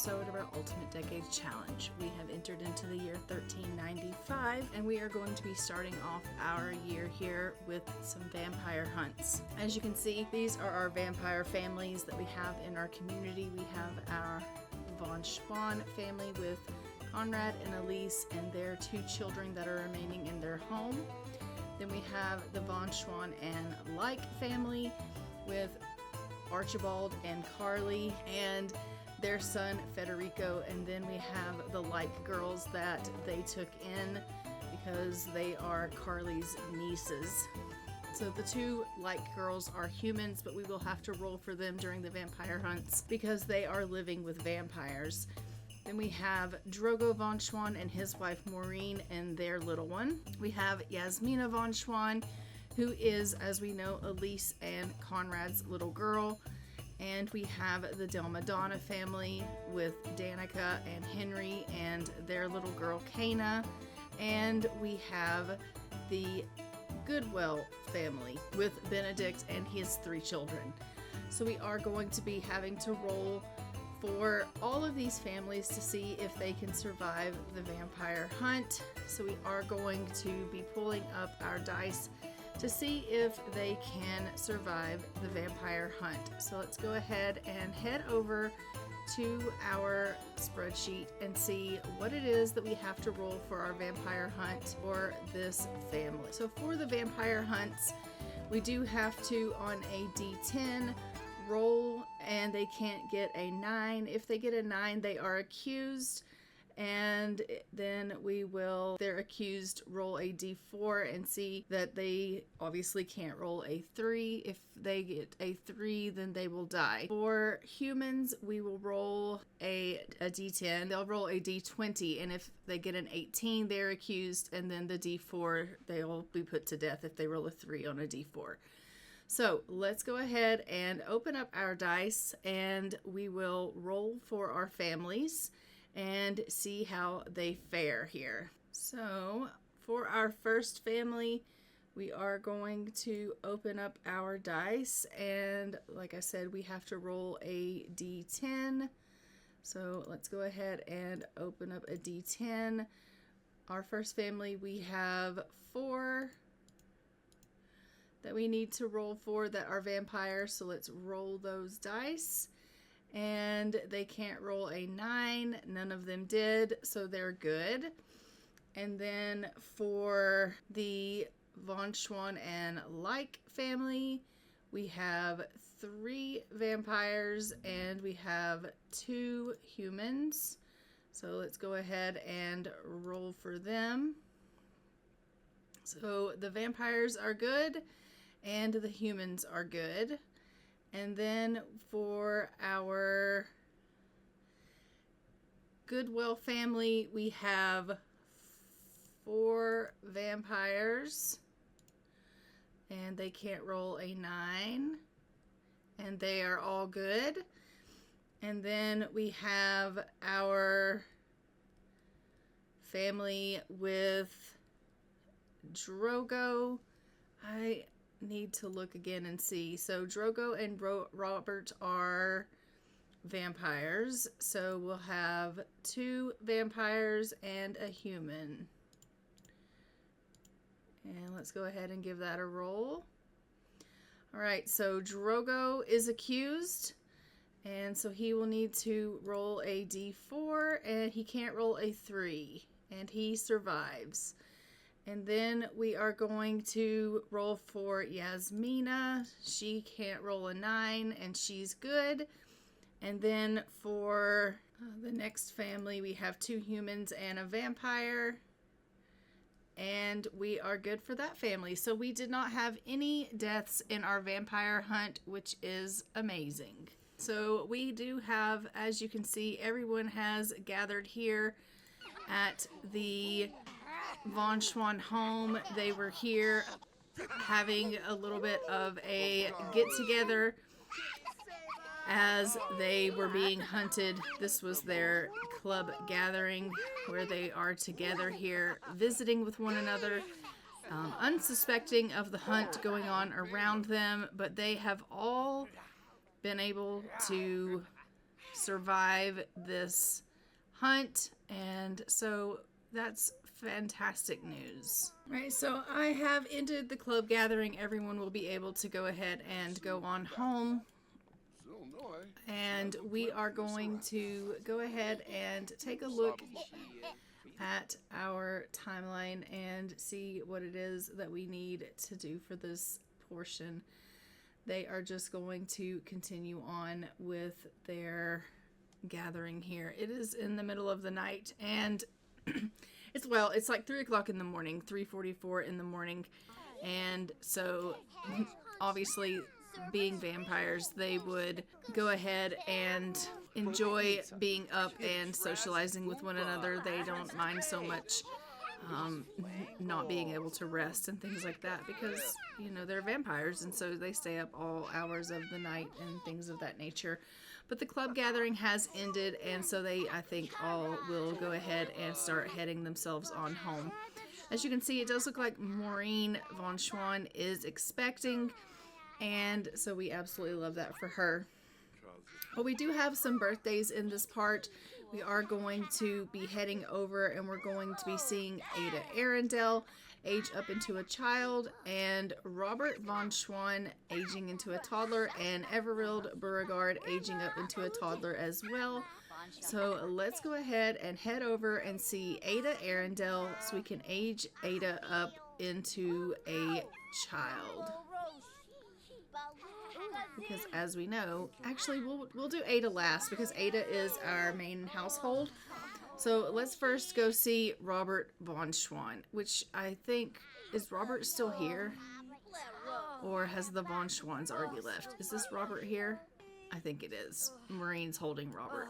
episode of our Ultimate Decade Challenge. We have entered into the year 1395, and we are going to be starting off our year here with some vampire hunts. As you can see, these are our vampire families that we have in our community. We have our Von Schwan family with Conrad and Elise and their 2 children that are remaining in their home. Then we have the Von Schwan and Like family with Archibald and Carly and their son Federico, and then we have the Like girls that they took in because they are Carly's nieces. So the 2 Like girls are humans, but we will have to roll for them during the vampire hunts because they are living with vampires. Then we have Drogo Von Schwan and his wife Maureen and their little one. We have Yasmina Von Schwan, who is, as we know, Elise and Conrad's little girl. And we have the Del Madonna family with Danica and Henry and their little girl Kana. And we have the Goodwell family with Benedict and his 3 children. So we are going to be having to roll for all of these families to see if they can survive the vampire hunt. So we are going to be pulling up our dice to see if they can survive the vampire hunt. So let's go ahead and head over to our spreadsheet and see what it is that we have to roll for our vampire hunt for this family. So for the vampire hunts, we do have to, on a D10, roll, and they can't get a 9. If they get a 9, they are accused, and then we will, their accused, roll a D4 and see that they obviously can't roll a 3. If they get a 3, then they will die. For humans, we will roll a D10. They'll roll a D20, and if they get an 18, they're accused, and then the D4, they'll be put to death if they roll a 3 on a D4. So let's go ahead and open up our dice, and we will roll for our families and see how they fare here. So for our first family, we are going to open up our dice, and like I said, we have to roll a D10. So let's go ahead and open up a D10. Our first family, we have 4 that we need to roll for that are vampires. So let's roll those dice. And they can't roll a 9. None of them did, so they're good. And then for the Von Schwan and Like family, we have 3 vampires and we have 2 humans. So let's go ahead and roll for them. So the vampires are good and the humans are good. And then for our Goodwill family, we have 4 vampires, and they can't roll a 9, and they are all good. And then we have our family with Drogo. I need to look again and see. So Drogo and Robert are vampires. So we'll have 2 vampires and a human. And let's go ahead and give that a roll. All right, so Drogo is accused, and so he will need to roll a D4, and he can't roll a 3, and he survives. And then we are going to roll for Yasmina. She can't roll a 9, and she's good. And then for the next family, we have 2 humans and a vampire. And we are good for that family. So we did not have any deaths in our vampire hunt, which is amazing. So we do have, as you can see, everyone has gathered here at the Von Schwan home. They were here having a little bit of a get-together as they were being hunted. This was their club gathering where they are together here visiting with one another, unsuspecting of the hunt going on around them, but they have all been able to survive this hunt, and so that's fantastic news. Right, so I have ended the club gathering. Everyone will be able to go ahead and go on home. And we are going to go ahead and take a look at our timeline and see what it is that we need to do for this portion. They are just going to continue on with their gathering here. It is in the middle of the night, and it's like 3 o'clock in the morning, 3:44 in the morning, and so obviously being vampires, they would go ahead and enjoy being up and socializing with one another. They don't mind so much not being able to rest and things like that, because you know they're vampires, and so they stay up all hours of the night and things of that nature. But the club gathering has ended, and so they, I think, all will go ahead and start heading themselves on home. As you can see, it does look like Maureen von Schwan is expecting, and so we absolutely love that for her. But we do have some birthdays in this part. We are going to be heading over, and we're going to be seeing Ada Arundel age up into a child, and Robert von Schwan aging into a toddler, and Everilde Beauregard aging up into a toddler as well. So let's go ahead and head over and see Ada Arundel so we can age Ada up into a child. Because as we know, actually we'll do Ada last, because Ada is our main household. So let's first go see Robert von Schwan, which I think, is Robert still here? Or has the von Schwans already left? Is this Robert here? I think it is. Maureen's holding Robert.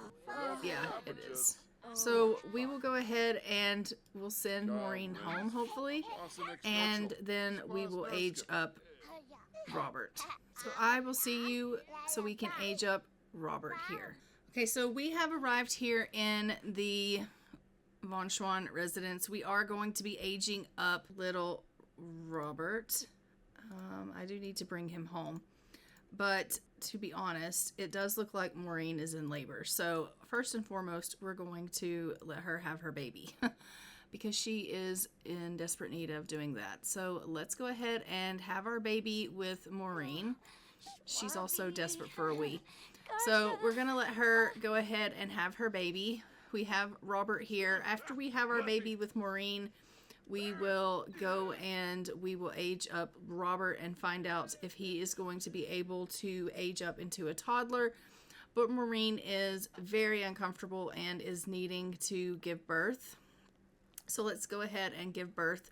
Yeah, it is. So we will go ahead and we'll send Maureen home, hopefully, and then we will age up Robert. So I will see you so we can age up Robert here. Okay, so we have arrived here in the von Schwan residence. We are going to be aging up little Robert. I do need to bring him home. But to be honest, it does look like Maureen is in labor. So first and foremost, we're going to let her have her baby because she is in desperate need of doing that. So let's go ahead and have our baby with Maureen. She's also desperate for a wee. So we're going to let her go ahead and have her baby. We have Robert here. After we have our baby with Maureen, we will go and we will age up Robert and find out if he is going to be able to age up into a toddler. But Maureen is very uncomfortable and is needing to give birth. So let's go ahead and give birth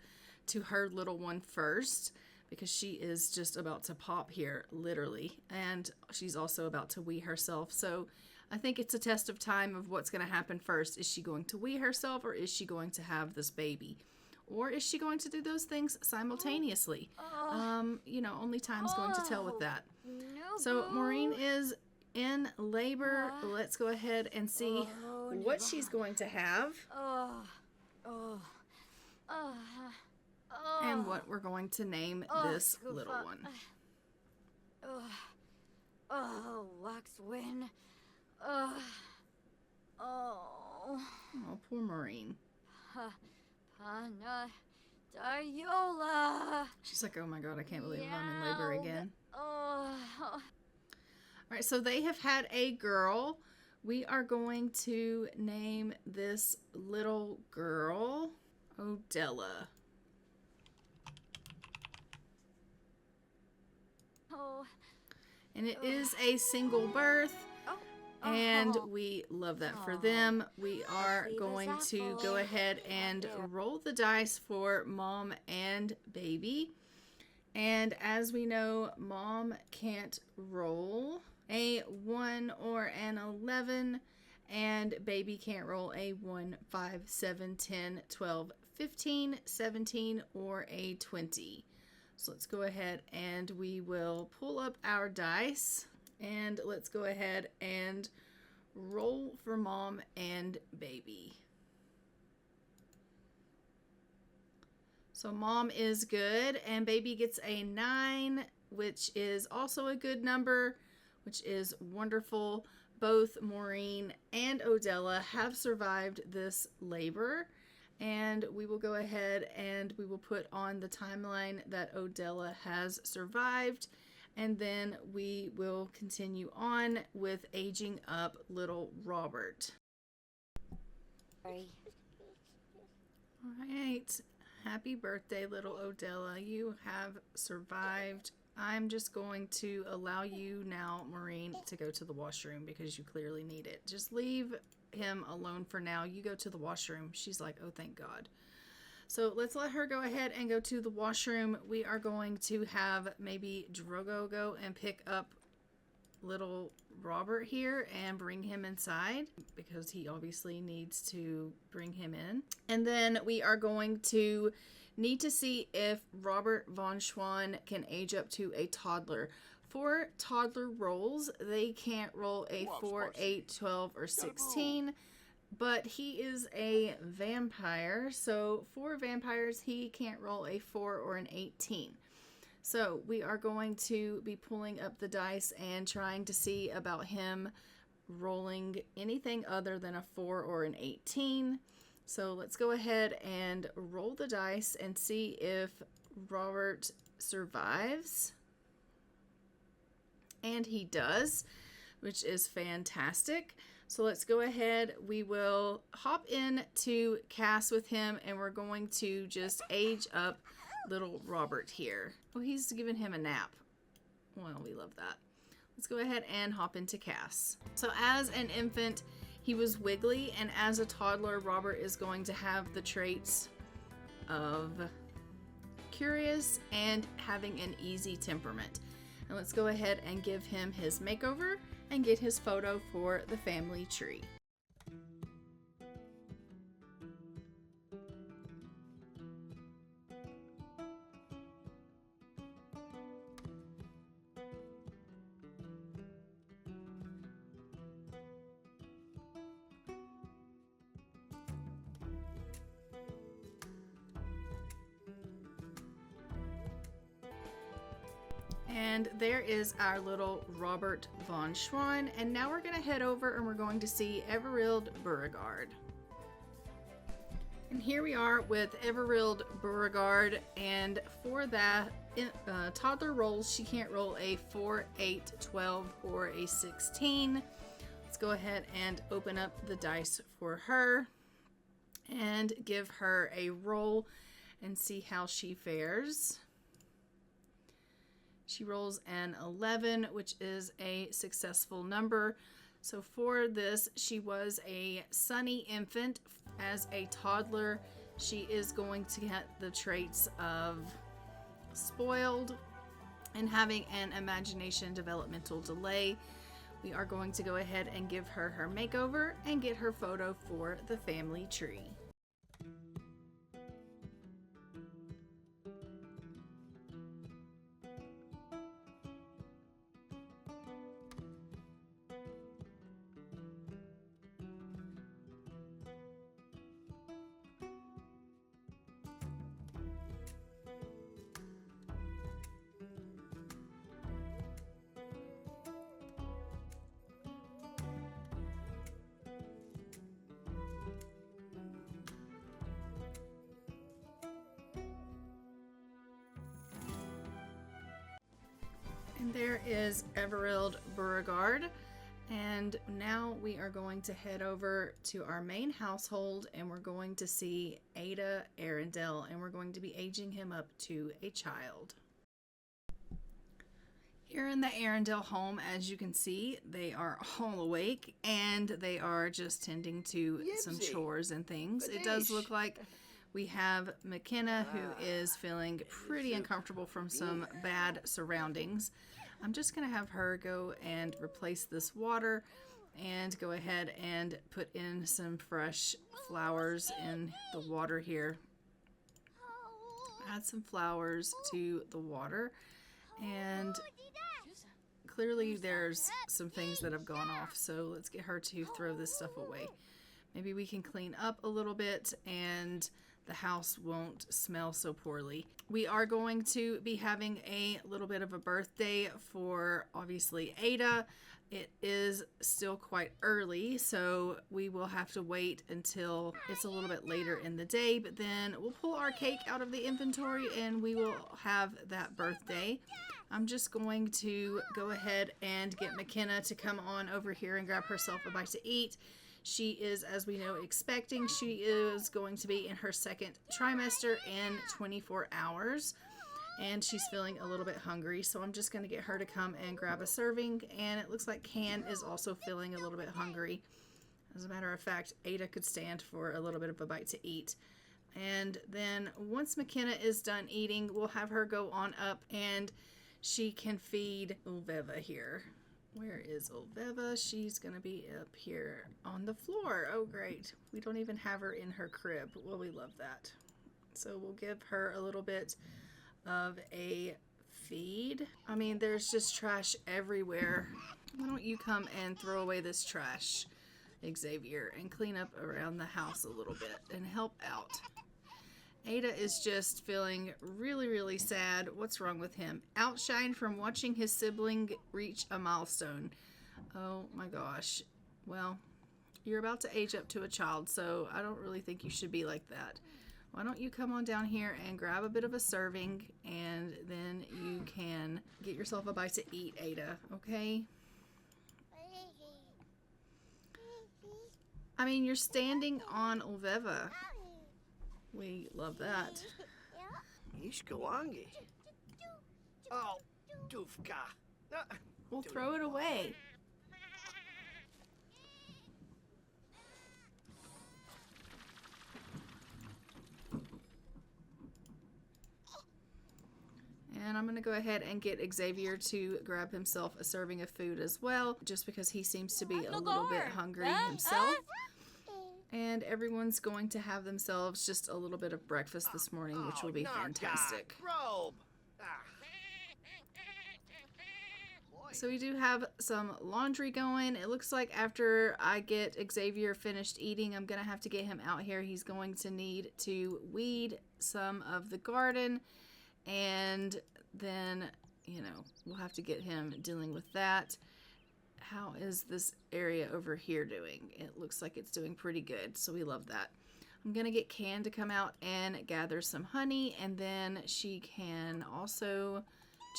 to her little one first, because she is just about to pop here, literally. And she's also about to wee herself. So I think it's a test of time of what's going to happen first. Is she going to wee herself, or is she going to have this baby? Or is she going to do those things simultaneously? You know, only time's going to tell with that. So Maureen is in labor. Let's go ahead and see what she's going to have. And what we're going to name this little one. Waxwin. Oh, poor Maureen. Pana Diola. She's like, oh my god, I can't believe I'm in labor again. Alright, so they have had a girl. We are going to name this little girl Odella. And it is a single birth, and we love that for them. We are going to go ahead and roll the dice for mom and baby. And as we know, mom can't roll a 1 or an 11, and baby can't roll a 1, 5, 7, 10, 12, 15, 17, or a 20. So let's go ahead and we will pull up our dice, and let's go ahead and roll for mom and baby. So mom is good, and baby gets a 9, which is also a good number, which is wonderful. both Maureen and Odella have survived this labor, and we will go ahead and we will put on the timeline that Odella has survived, and then we will continue on with aging up little Robert. Sorry. All right. Happy birthday, little Odella. You have survived. I'm just going to allow you now, Maureen, to go to the washroom because you clearly need it. Just leave him alone for now. You go to the washroom. She's like, oh, thank God. So let's let her go ahead and go to the washroom. We are going to have maybe Drogo go and pick up little Robert here and bring him inside because he obviously needs to bring him in. And then we are going to need to see if Robert Von Schwan can age up to a toddler. For toddler rolls, they can't roll a 4, 8, 12, or 16, but he is a vampire, so for vampires, he can't roll a 4 or an 18. So we are going to be pulling up the dice and trying to see about him rolling anything other than a 4 or an 18. So let's go ahead and roll the dice and see if Robert survives. And he does, which is fantastic. So let's go ahead. We will hop in to cast with him, and we're going to just age up little Robert here. Oh, he's giving him a nap. Well, we love that. Let's go ahead and hop into cast. So as an infant, he was wiggly, and as a toddler, Robert is going to have the traits of curious and having an easy temperament. And let's go ahead and give him his makeover and get his photo for the family tree. And there is our little Robert Von Schwan. And now we're going to head over and we're going to see Everilde Beauregard. And here we are with Everilde Beauregard. And for that, toddler rolls, she can't roll a 4, 8, 12, or a 16. Let's go ahead and open up the dice for her and give her a roll and see how she fares. She rolls an 11, which is a successful number. So for this, she was a sunny infant. As a toddler, she is going to get the traits of spoiled and having an imagination developmental delay. We are going to go ahead and give her her makeover and get her photo for the family tree. And there is Everilde Beauregard. And now we are going to head over to our main household and we're going to see Ada Arundel, and we're going to be aging him up to a child. Here in the Arundel home, as you can see, they are all awake and they are just tending to some chores and things. It does look like we have McKenna, who is feeling pretty uncomfortable from some bad surroundings. I'm just going to have her go and replace this water and go ahead and put in some fresh flowers in the water here. Add some flowers to the water, and clearly there's some things that have gone off, so let's get her to throw this stuff away. Maybe we can clean up a little bit and the house won't smell so poorly. We are going to be having a little bit of a birthday for obviously Ada. It is still quite early, so we will have to wait until it's a little bit later in the day, but then we'll pull our cake out of the inventory and we will have that birthday. I'm just going to go ahead and get McKenna to come on over here and grab herself a bite to eat. She is, as we know, expecting. She is going to be in her second trimester in 24 hours. And she's feeling a little bit hungry, so I'm just going to get her to come and grab a serving. And it looks like Can is also feeling a little bit hungry. As a matter of fact, Ada could stand for a little bit of a bite to eat. And then once McKenna is done eating, we'll have her go on up and she can feed Ulveva here. Where is Ulveva? She's going to be up here on the floor. Oh, great. We don't even have her in her crib. Well, we love that. So we'll give her a little bit of a feed. I mean, there's just trash everywhere. Why don't you come and throw away this trash, Xavier, and clean up around the house a little bit and help out. Ada is just feeling really, really sad. What's wrong with him? Outshined from watching his sibling reach a milestone. Oh my gosh. Well, you're about to age up to a child, so I don't really think you should be like that. Why don't you come on down here and grab a bit of a serving, and then you can get yourself a bite to eat, Ada, okay? I mean, you're standing on Ulveva. We love that. Ishkawangi. Oh, Dufka. We'll throw it away. And I'm going to go ahead and get Xavier to grab himself a serving of food as well, just because he seems to be a little bit hungry himself. And everyone's going to have themselves just a little bit of breakfast this morning, which will be fantastic. So we do have some laundry going. It looks like after I get Xavier finished eating, I'm going to have to get him out here. He's going to need to weed some of the garden. And then, you know, we'll have to get him dealing with that. How is this area over here doing? It looks like it's doing pretty good, so we love that. I'm going to get Can to come out and gather some honey, and then she can also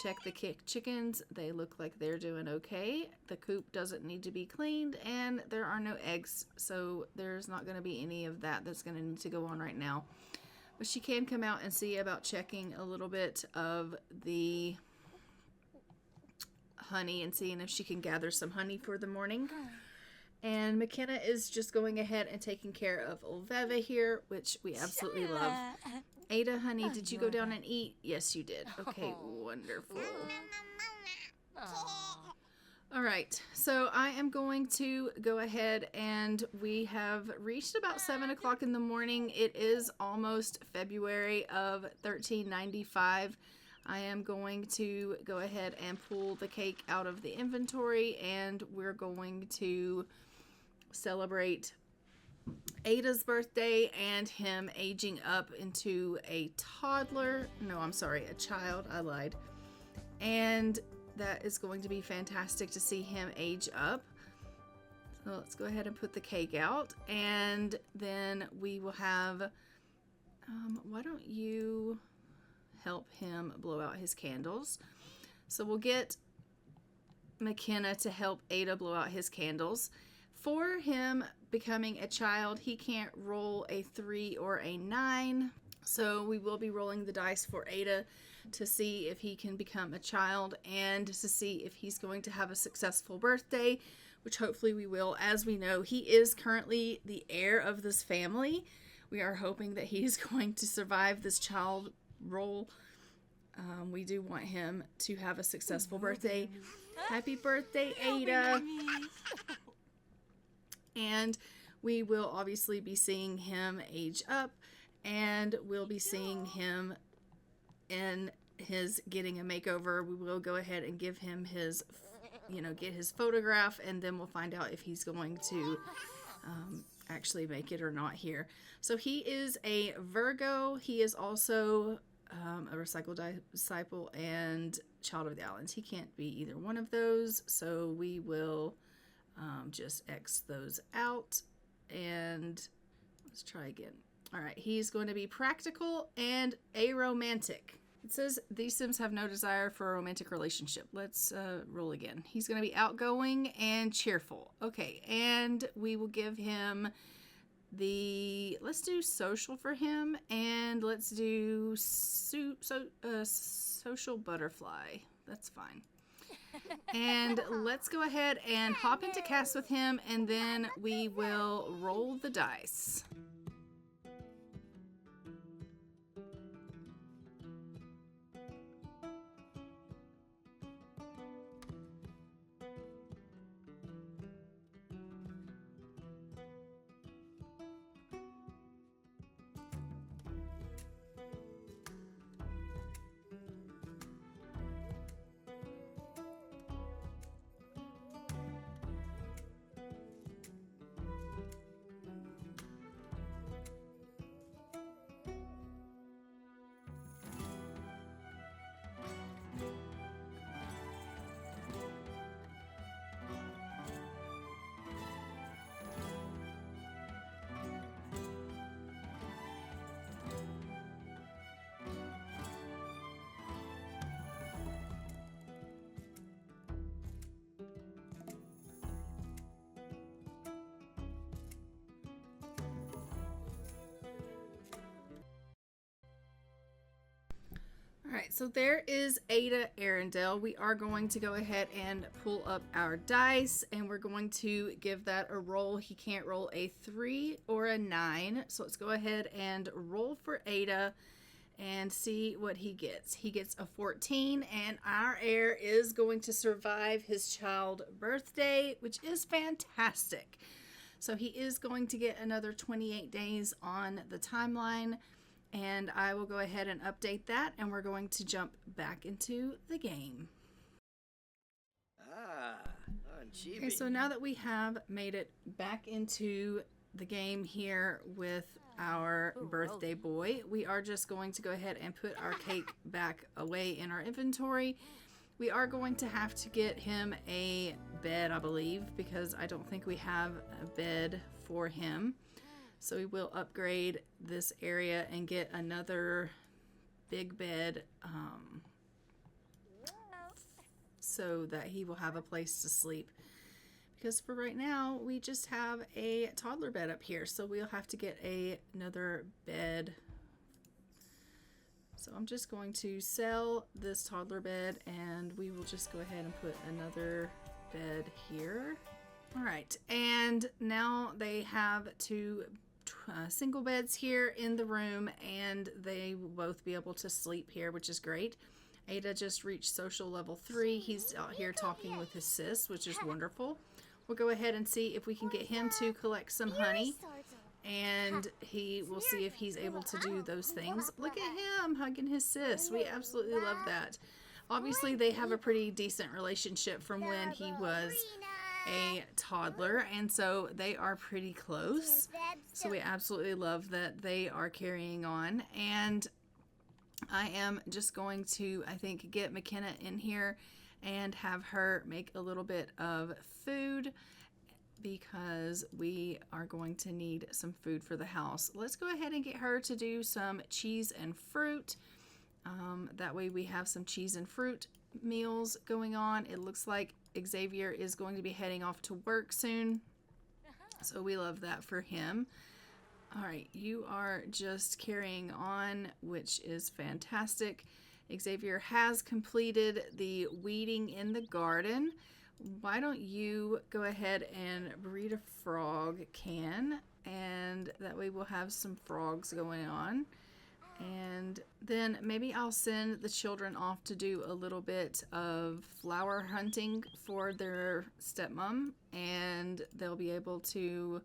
check the chickens. They look like they're doing okay. The coop doesn't need to be cleaned, and there are no eggs, so there's not going to be any of that that's going to need to go on right now. But she can come out and see about checking a little bit of the honey and seeing if she can gather some honey for the morning. And McKenna is just going ahead and taking care of Ulveva here, which we absolutely love. Ada, honey, did you go down and eat? Yes, you did. Okay, wonderful. All right, so I am going to go ahead, and we have reached about 7 o'clock in the morning. It is almost February of 1395. I am going to go ahead and pull the cake out of the inventory, and we're going to celebrate Ada's birthday and him aging up into a toddler. No, I'm sorry, a child. I lied. And that is going to be fantastic to see him age up. So let's go ahead and put the cake out, and then we will have, why don't you help him blow out his candles? So we'll get McKenna to help Ada blow out his candles. For him becoming a child, he can't roll a 3 or a 9. So we will be rolling the dice for Ada to see if he can become a child and to see if he's going to have a successful birthday, which hopefully we will. As we know, he is currently the heir of this family. We are hoping that he is going to survive this child role. We do want him to have a successful birthday. Happy birthday, Ada! And we will obviously be seeing him age up, and we'll be seeing him in his getting a makeover. We will go ahead and give him his, get his photograph, and then we'll find out if he's going to actually make it or not here. So he is a Virgo. He is also a recycled disciple and child of the islands. He can't be either one of those, so we will just X those out, and let's try again. All right, he's going to be practical and aromantic. It says these Sims have no desire for a romantic relationship. Let's roll again. He's going to be outgoing and cheerful. Okay, and we will give him let's do social for him, and let's do social butterfly. That's fine. And let's go ahead and hop into cast with him, and then we will roll the dice. Alright, so there is Ada Arundel. We are going to go ahead and pull up our dice, and we're going to give that a roll. He can't roll a 3 or a 9, so let's go ahead and roll for Ada and see what he gets. He gets a 14, and our heir is going to survive his child birthday, which is fantastic. So he is going to get another 28 days on the timeline. And I will go ahead and update that, and we're going to jump back into the game. Okay, so now that we have made it back into the game here with our birthday boy, we are just going to go ahead and put our cake back away in our inventory. We are going to have to get him a bed, I believe, because I don't think we have a bed for him. So we will upgrade this area and get another big bed so that he will have a place to sleep. Because for right now, we just have a toddler bed up here. So we'll have to get another bed. So I'm just going to sell this toddler bed, and we will just go ahead and put another bed here. All right, and now they have two single beds here in the room, and they will both be able to sleep here, which is great. Ada just reached social level 3. He's out here talking with his sis, which is wonderful. We'll go ahead and see if we can get him to collect some honey, and he will see if he's able to do those things. Look at him hugging his sis. We absolutely love that. Obviously, they have a pretty decent relationship from when he was a toddler, and so they are pretty close. So we absolutely love that they are carrying on. And I am just going to, I think, get McKenna in here and have her make a little bit of food, because we are going to need some food for the house. Let's go ahead and get her to do some cheese and fruit. That way we have some cheese and fruit meals going on. It looks like Xavier is going to be heading off to work soon, so we love that for him. All right, you are just carrying on, which is fantastic. Xavier has completed the weeding in the garden. Why don't you go ahead and breed a frog can, and that way we'll have some frogs going on. And then maybe I'll send the children off to do a little bit of flower hunting for their stepmom, and they'll be able to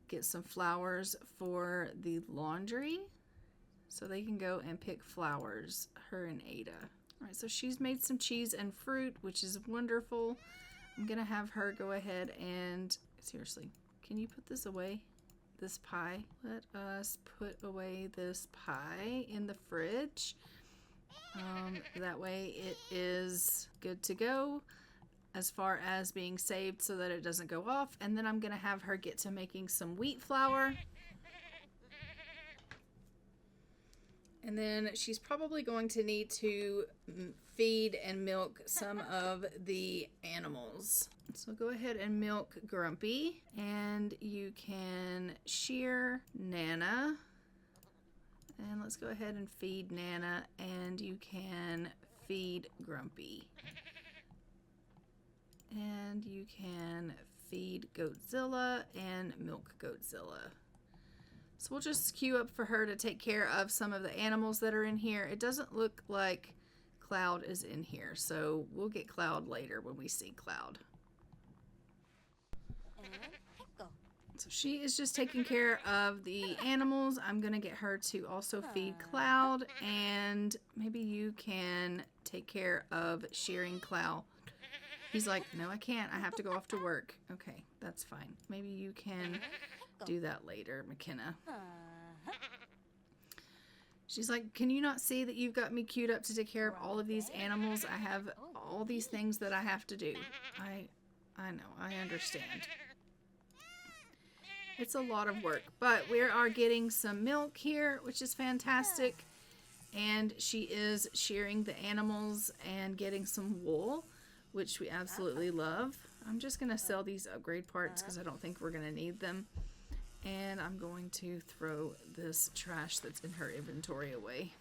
get some flowers for the laundry, so they can go and pick flowers, her and Ada. All right, so she's made some cheese and fruit, which is wonderful. I'm gonna have her go ahead and, seriously, can you put this away? this pie. Let us put away this pie in the fridge. That way it is good to go as far as being saved so that it doesn't go off. And then I'm going to have her get to making some wheat flour. And then she's probably going to need to feed and milk some of the animals. So go ahead and milk Grumpy, and you can shear Nana. And let's go ahead and feed Nana, and you can feed Grumpy. And you can feed Goatzilla and milk Goatzilla. So we'll just queue up for her to take care of some of the animals that are in here. It doesn't look like Cloud is in here, so we'll get Cloud later when we see Cloud. So she is just taking care of the animals. I'm going to get her to also feed Cloud, and maybe you can take care of shearing Cloud. He's like, no, I can't. I have to go off to work. Okay, that's fine. Maybe you can do that later, McKenna. She's like, can you not see that you've got me queued up to take care of all of these animals? I have all these things that I have to do. I know, I understand. It's a lot of work, but we are getting some milk here, which is fantastic. And she is shearing the animals and getting some wool, which we absolutely love. I'm just going to sell these upgrade parts because I don't think we're going to need them. And I'm going to throw this trash that's in her inventory away.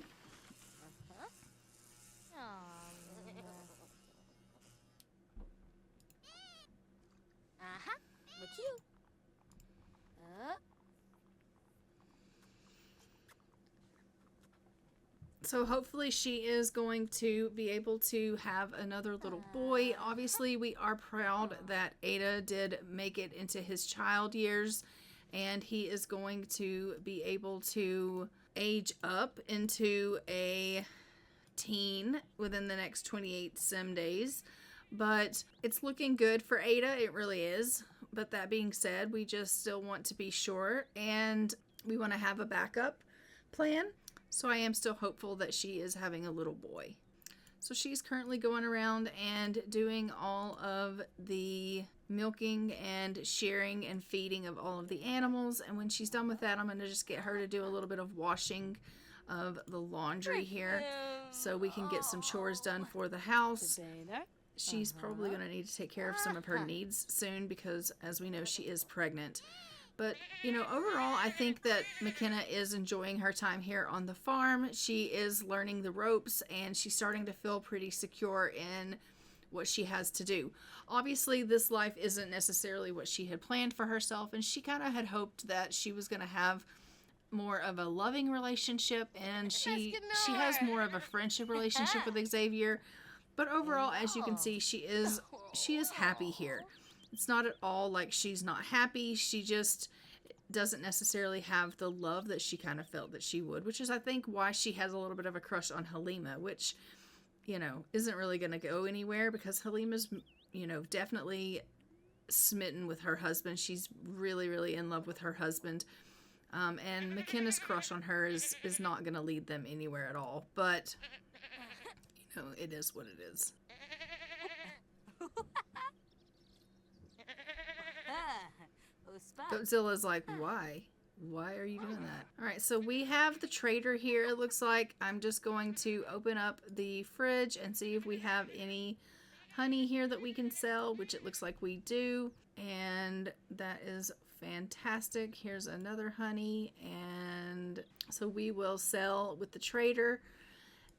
So hopefully she is going to be able to have another little boy. Obviously, we are proud that Ada did make it into his child years, and he is going to be able to age up into a teen within the next 28 sim days. But it's looking good for Ada, it really is. But that being said, we just still want to be sure, and we want to have a backup plan. So I am still hopeful that she is having a little boy. So she's currently going around and doing all of the milking and shearing and feeding of all of the animals. And when she's done with that, I'm going to just get her to do a little bit of washing of the laundry here so we can get some chores done for the house. She's probably going to need to take care of some of her needs soon because, as we know, she is pregnant. But, you know, overall, I think that McKenna is enjoying her time here on the farm. She is learning the ropes, and she's starting to feel pretty secure in what she has to do. Obviously, this life isn't necessarily what she had planned for herself, and she kind of had hoped that she was going to have more of a loving relationship, and she has more of a friendship relationship with Xavier. But overall, as you can see, she is happy here. It's not at all like she's not happy. She just doesn't necessarily have the love that she kind of felt that she would, which is, I think, why she has a little bit of a crush on Halima, which, you know, isn't really going to go anywhere because Halima's, you know, definitely smitten with her husband. She's really, really in love with her husband. And McKenna's crush on her is not going to lead them anywhere at all. But, you know, it is what it is. Goatzilla's like, why? Why are you doing that? All right, so we have the trader here. It looks like I'm just going to open up the fridge and see if we have any honey here that we can sell, which it looks like we do. And that is fantastic. Here's another honey. And so we will sell with the trader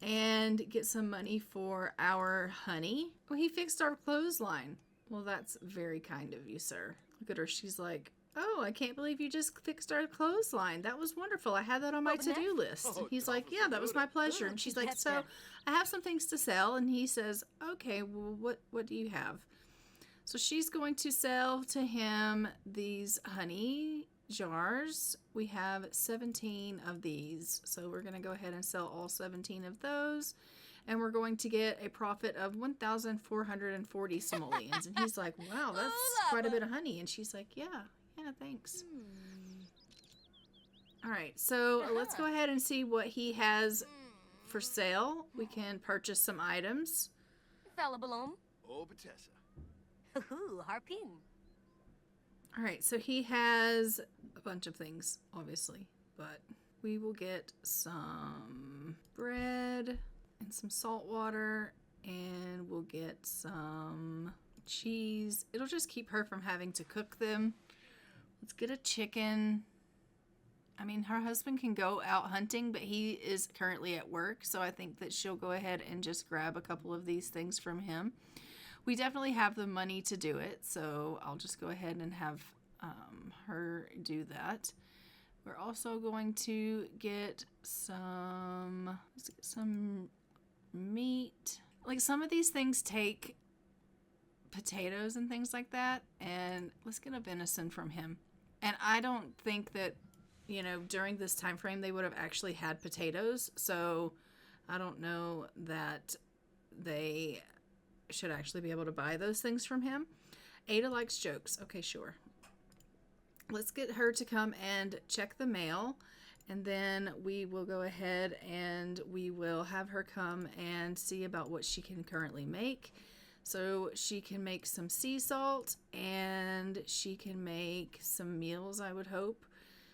and get some money for our honey. Well, he fixed our clothesline. Well, that's very kind of you, sir. Look at her. She's like, oh, I can't believe you just fixed our clothesline. That was wonderful. I had that on my to-do list. He's like, yeah, that was my pleasure. And she's like, so I have some things to sell. And he says, okay, well, what do you have? So she's going to sell to him these honey jars. We have 17 of these. So we're going to go ahead and sell all 17 of those. And we're going to get a profit of 1,440 simoleons. And he's like, wow, that's quite a bit of honey. And she's like, yeah, thanks. All right, so let's go ahead and see what he has for sale. We can purchase some items. Falabalom. Oh, Bethesda. Hoo-hoo, harpin. All right, so he has a bunch of things, obviously, but we will get some bread and some salt water, and we'll get some cheese. It'll just keep her from having to cook them. Let's get a chicken. I mean, her husband can go out hunting, but he is currently at work, so I think that she'll go ahead and just grab a couple of these things from him. We definitely have the money to do it, so I'll just go ahead and have her do that. We're also going to get some meat. Like, some of these things take potatoes and things like that, and let's get a venison from him. And I don't think that, you know, during this time frame they would have actually had potatoes, so I don't know that they should actually be able to buy those things from him. Ada likes jokes. Okay, sure. Let's get her to come and check the mail, and then we will go ahead and we will have her come and see about what she can currently make. So she can make some sea salt, and she can make some meals, I would hope.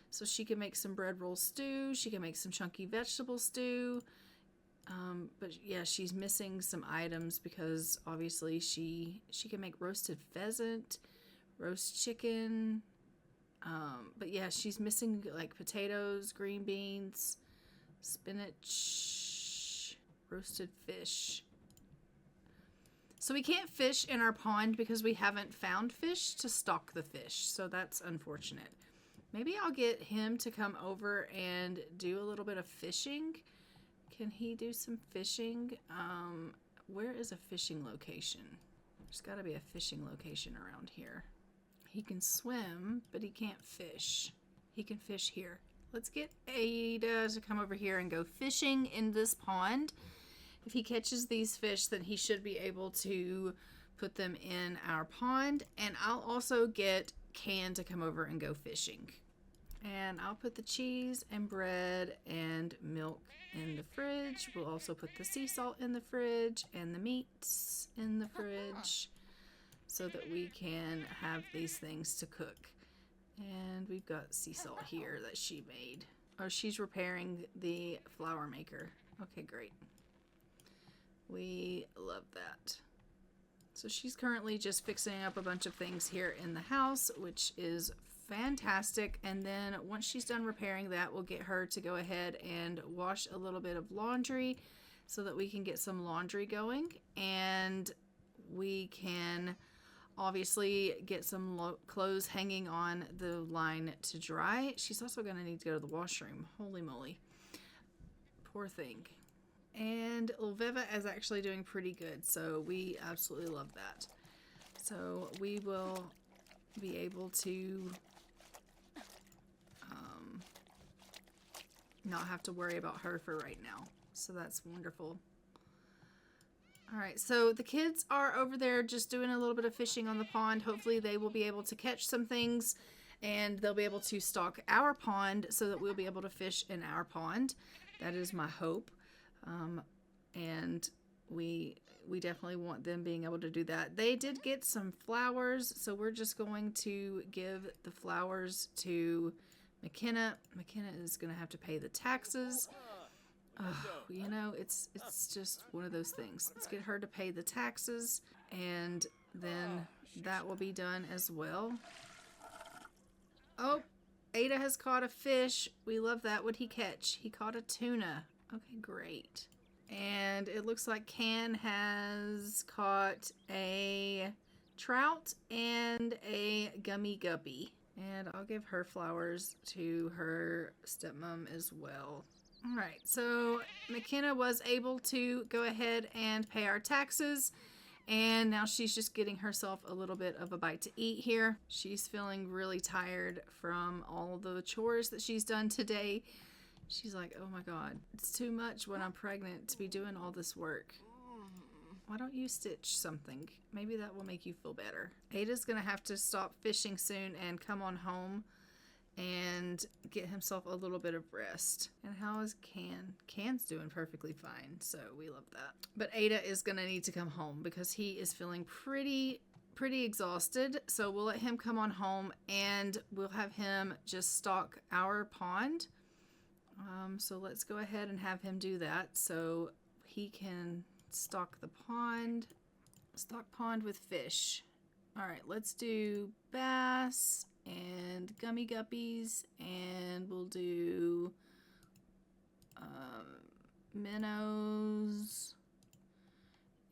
So she can make some bread roll stew. She can make some chunky vegetable stew. But yeah, she's missing some items because obviously she can make roasted pheasant, roast chicken. But yeah, she's missing like potatoes, green beans, spinach, roasted fish. So we can't fish in our pond because we haven't found fish to stock the fish. So that's unfortunate. Maybe I'll get him to come over and do a little bit of fishing. Can he do some fishing? Where is a fishing location? There's got to be a fishing location around here. He can swim, but he can't fish. He can fish here. Let's get Ada to come over here and go fishing in this pond. If he catches these fish, then he should be able to put them in our pond. And I'll also get Can to come over and go fishing. And I'll put the cheese and bread and milk in the fridge. We'll also put the sea salt in the fridge and the meats in the fridge so that we can have these things to cook. And we've got sea salt here that she made. Oh, she's repairing the flour maker. Okay, great. We love that. So she's currently just fixing up a bunch of things here in the house, which is fantastic. And then once she's done repairing that, we'll get her to go ahead and wash a little bit of laundry so that we can get some laundry going, and we can obviously get some clothes hanging on the line to dry. She's also going to need to go to the washroom. Holy moly. Poor thing. And Lveva is actually doing pretty good, so we absolutely love that. So we will be able to not have to worry about her for right now. So that's wonderful. All right, so the kids are over there just doing a little bit of fishing on the pond. Hopefully they will be able to catch some things, and they'll be able to stock our pond so that we'll be able to fish in our pond. That is my hope. And we definitely want them being able to do that. They did get some flowers, so we're just going to give the flowers to McKenna. McKenna is going to have to pay the taxes. Oh, you know, it's just one of those things. Let's get her to pay the taxes, and then that will be done as well. Oh, Ada has caught a fish. We love that. What'd he catch? He caught a tuna. Okay, great. And it looks like Can has caught a trout and a gummy guppy. And I'll give her flowers to her stepmom as well. All right, so McKenna was able to go ahead and pay our taxes, and now she's just getting herself a little bit of a bite to eat here. She's feeling really tired from all the chores that she's done today. She's like, oh my God, it's too much when I'm pregnant to be doing all this work. Why don't you stitch something? Maybe that will make you feel better. Ada's gonna have to stop fishing soon and come on home and get himself a little bit of rest. And how is Can? Can's doing perfectly fine, so we love that. But Ada is gonna need to come home because he is feeling pretty exhausted. So we'll let him come on home and we'll have him just stock our pond. So let's go ahead and have him do that so he can stock the pond. Stock pond with fish. All right, let's do bass and gummy guppies, and we'll do minnows,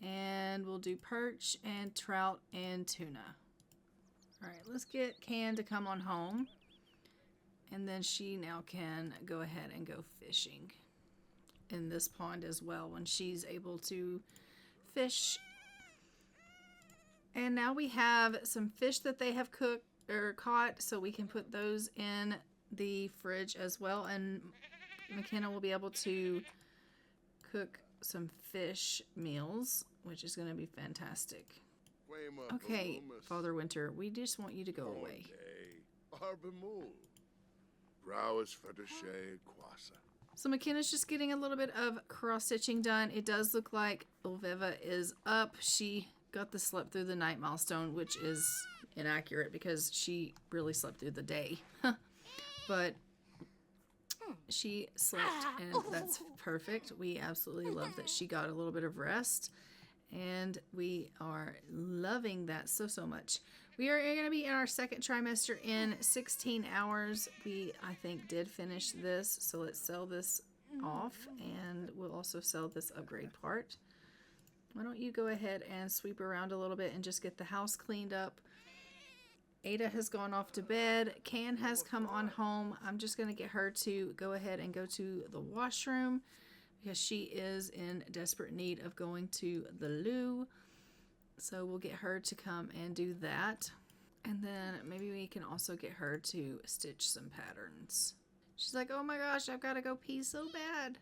and we'll do perch and trout and tuna. All right, let's get Can to come on home, and then she now can go ahead and go fishing in this pond as well when she's able to fish. And now we have some fish that they have cooked or caught, so we can put those in the fridge as well, and McKenna will be able to cook some fish meals, which is going to be fantastic. Okay, Father Winter, we just want you to go away. So McKenna's just getting a little bit of cross-stitching done. It does look like Ulveva is up. She got the slept through the night milestone, which is inaccurate because she really slept through the day. But she slept, and that's perfect. We absolutely love that she got a little bit of rest, and we are loving that so much. We are going to be in our second trimester in 16 hours. We, I think, did finish this, so let's sell this off, and we'll also sell this upgrade part. Why don't you go ahead and sweep around a little bit and just get the house cleaned up. Ada has gone off to bed. Can has come on home. I'm just going to get her to go ahead and go to the washroom because she is in desperate need of going to the loo. So we'll get her to come and do that. And then maybe we can also get her to stitch some patterns. She's like, oh my gosh, I've got to go pee so bad.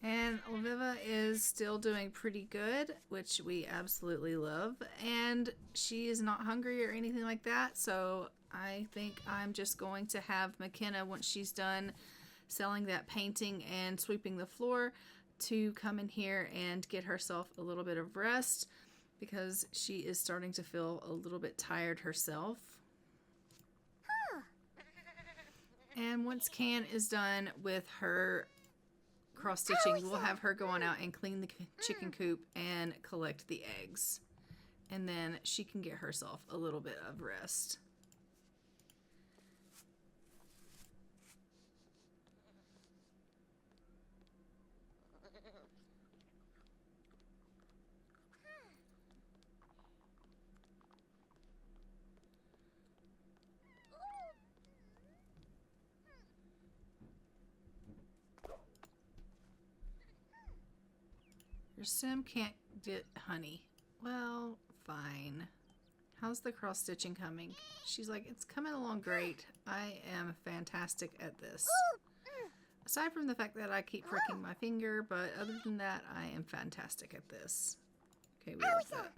And Olivia is still doing pretty good, which we absolutely love. And she is not hungry or anything like that. So I think I'm just going to have McKenna, once she's done selling that painting and sweeping the floor, to come in here and get herself a little bit of rest because she is starting to feel a little bit tired herself. And once Can is done with her cross-stitching, we'll have her go on out and clean the chicken coop and collect the eggs. And then she can get herself a little bit of rest. Your sim can't get honey. Well, fine. How's the cross stitching coming? She's like, it's coming along great. I am fantastic at this. Aside from the fact that I keep pricking my finger, but other than that, I am fantastic at this. Okay, we love that.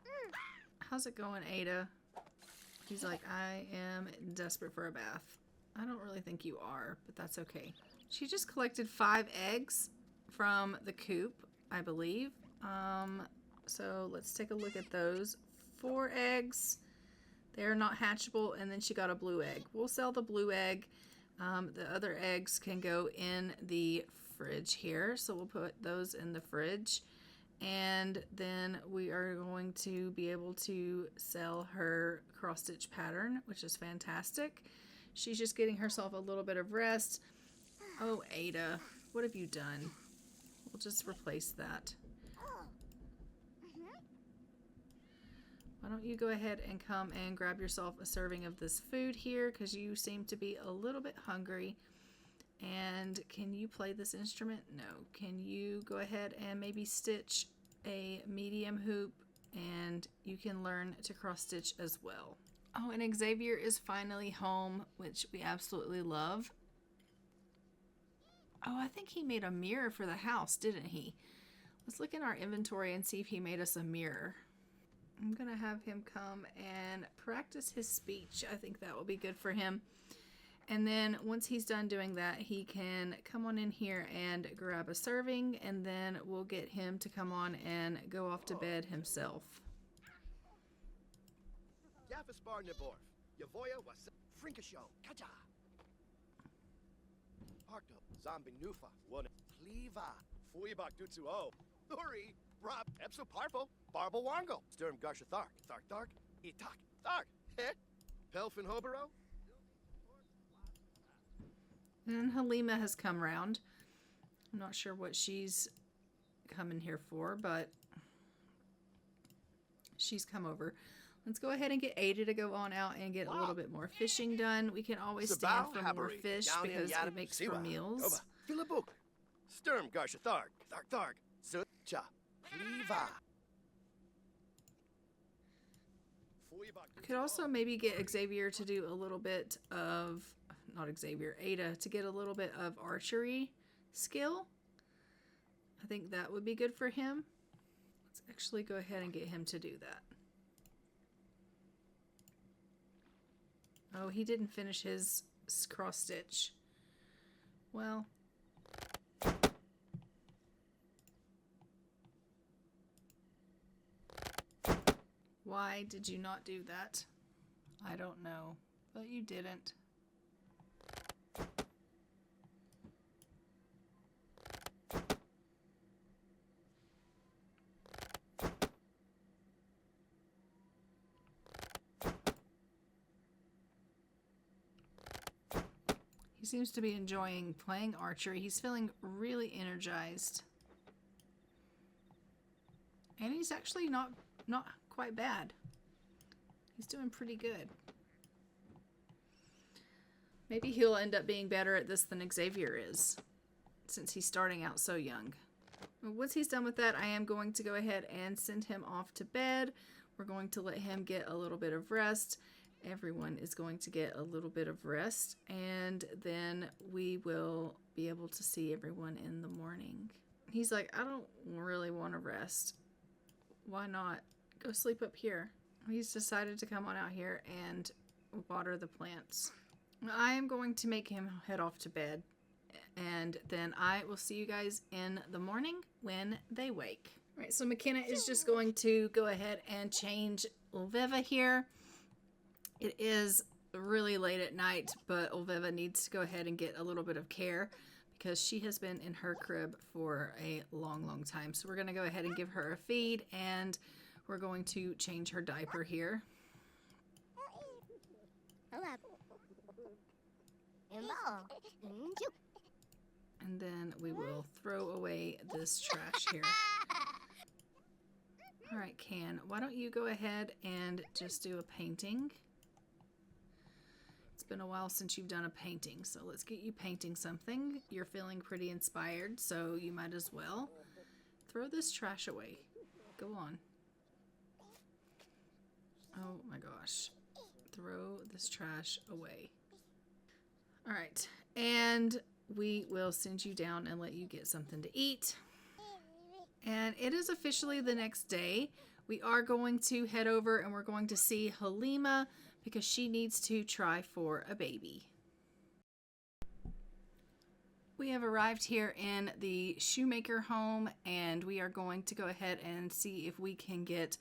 How's it going, Ada? He's like, I am desperate for a bath. I don't really think you are, but that's okay. She just collected 5 eggs from the coop, I believe. So let's take a look at those. 4 eggs. They're not hatchable, and then she got a blue egg. We'll sell the blue egg. The other eggs can go in the fridge here, so we'll put those in the fridge. And then we are going to be able to sell her cross-stitch pattern, which is fantastic. She's just getting herself a little bit of rest. Oh, Ada, what have you done? We'll just replace that. Why don't you go ahead and come and grab yourself a serving of this food here, because you seem to be a little bit hungry. And can you play this instrument? No. Can you go ahead and maybe stitch a medium hoop, and you can learn to cross stitch as well. Oh, and Xavier is finally home, which we absolutely love. Oh, I think he made a mirror for the house, didn't he? Let's look in our inventory and see if he made us a mirror. I'm going to have him come and practice his speech. I think that will be good for him. And then once he's done doing that, he can come on in here and grab a serving, and then we'll get him to come on and go off to bed himself. Zombie Nufa, one Cleava, Fuibak Dutsu O, Uri, Rob, Epso Parpo, Barble Wango, Sturm Garsha Thark, Thark, Itak, Thark, Heh, Pelfin Hobero. And Halima has come round. I'm not sure what she's coming here for, but she's come over. Let's go ahead and get Ada to go on out and get a little bit more fishing done. We can always stand for more fish because it makes for meals. Philibuk, Sturm Garsha Thark, Thark, Zutcha, Cleava. Could also maybe get Xavier to do a little bit of, not Xavier, Ada, to get a little bit of archery skill. I think that would be good for him. Let's actually go ahead and get him to do that. Oh, he didn't finish his cross stitch. Well. Why did you not do that? I don't know, but you didn't. He seems to be enjoying playing archery. He's feeling really energized. And he's actually not quite bad. He's doing pretty good. Maybe he'll end up being better at this than Xavier is, since he's starting out so young. Once he's done with that, I am going to go ahead and send him off to bed. We're going to let him get a little bit of rest. Everyone is going to get a little bit of rest, and then we will be able to see everyone in the morning. He's like, I don't really want to rest. Why not? Go sleep up here. He's decided to come on out here and water the plants. I am going to make him head off to bed, and then I will see you guys in the morning when they wake. All right, so McKenna is just going to go ahead and change Ulveva here. It is really late at night, but Ulveva needs to go ahead and get a little bit of care because she has been in her crib for a long time. So we're going to go ahead and give her a feed, and we're going to change her diaper here. And then we will throw away this trash here. All right, Can, why don't you go ahead and just do a painting? It's been a while since you've done a painting, so let's get you painting something. You're feeling pretty inspired, so you might as well throw this trash away. Go on. Oh my gosh. Throw this trash away. All right, and we will send you down and let you get something to eat. And it is officially the next day. We are going to head over and we're going to see Halima because she needs to try for a baby. We have arrived here in the shoemaker home, and we are going to go ahead and see if we can get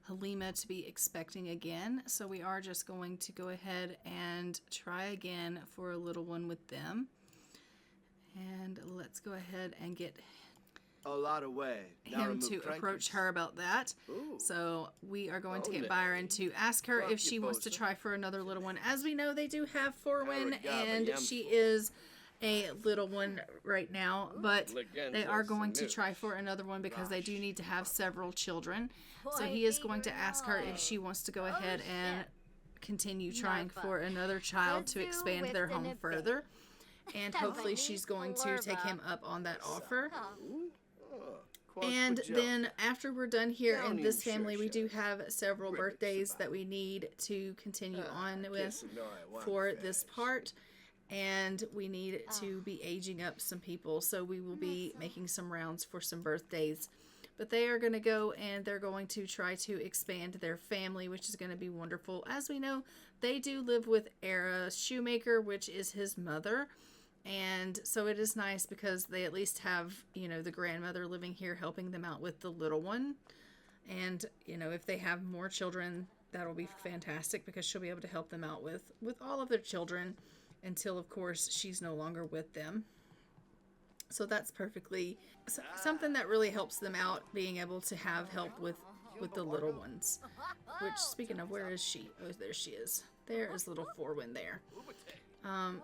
Halima to be expecting again. So we are just going to go ahead and try again for a little one with them. And let's go ahead and get A lot of way. him to approach her about that. Ooh. So we are going to get Byron to ask her if she wants to try for another little one. As we know, they do have Forwin, and she is a little one right now, but they are going to try for another one because they do need to have several children. So he is going to ask her if she wants to go ahead and continue trying for another child to expand their home further. And hopefully she's going to take him up on that offer. And then after we're done here in this family, we do have several birthdays that we need to continue on with for this part. And we need to be aging up some people. So we will be making some rounds for some birthdays. But they are going to go and they're going to try to expand their family, which is going to be wonderful. As we know, they do live with Era Shoemaker, which is his mother. And so it is nice because they at least have, you know, the grandmother living here helping them out with the little one. And, you know, if they have more children, that'll be fantastic because she'll be able to help them out with all of their children until, of course, she's no longer with them. So that's perfectly something that really helps them out, being able to have help with the little ones. Which, speaking of, where is she? Oh, there she is. There is little Forwin there.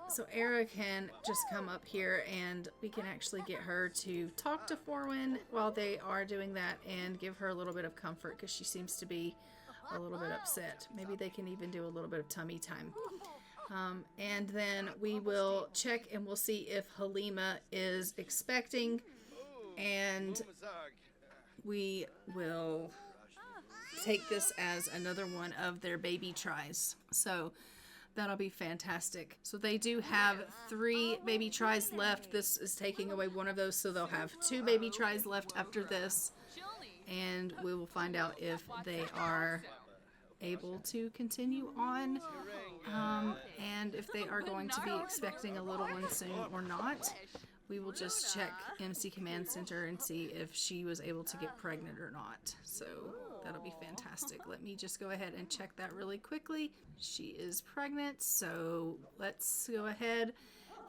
So Era can just come up here and we can actually get her to talk to Forwin while they are doing that and give her a little bit of comfort because she seems to be a little bit upset. Maybe they can even do a little bit of tummy time. And then we will check and we'll see if Halima is expecting, and we will take this as another one of their baby tries. So that'll be fantastic. So they do have 3 baby tries left. This is taking away one of those, so they'll have 2 baby tries left after this, and we will find out if they are able to continue on, and if they are going to be expecting a little one soon or not. We will just check MC Command Center and see if she was able to get pregnant or not. So that'll be fantastic. Let me just go ahead and check that really quickly. She is pregnant, so let's go ahead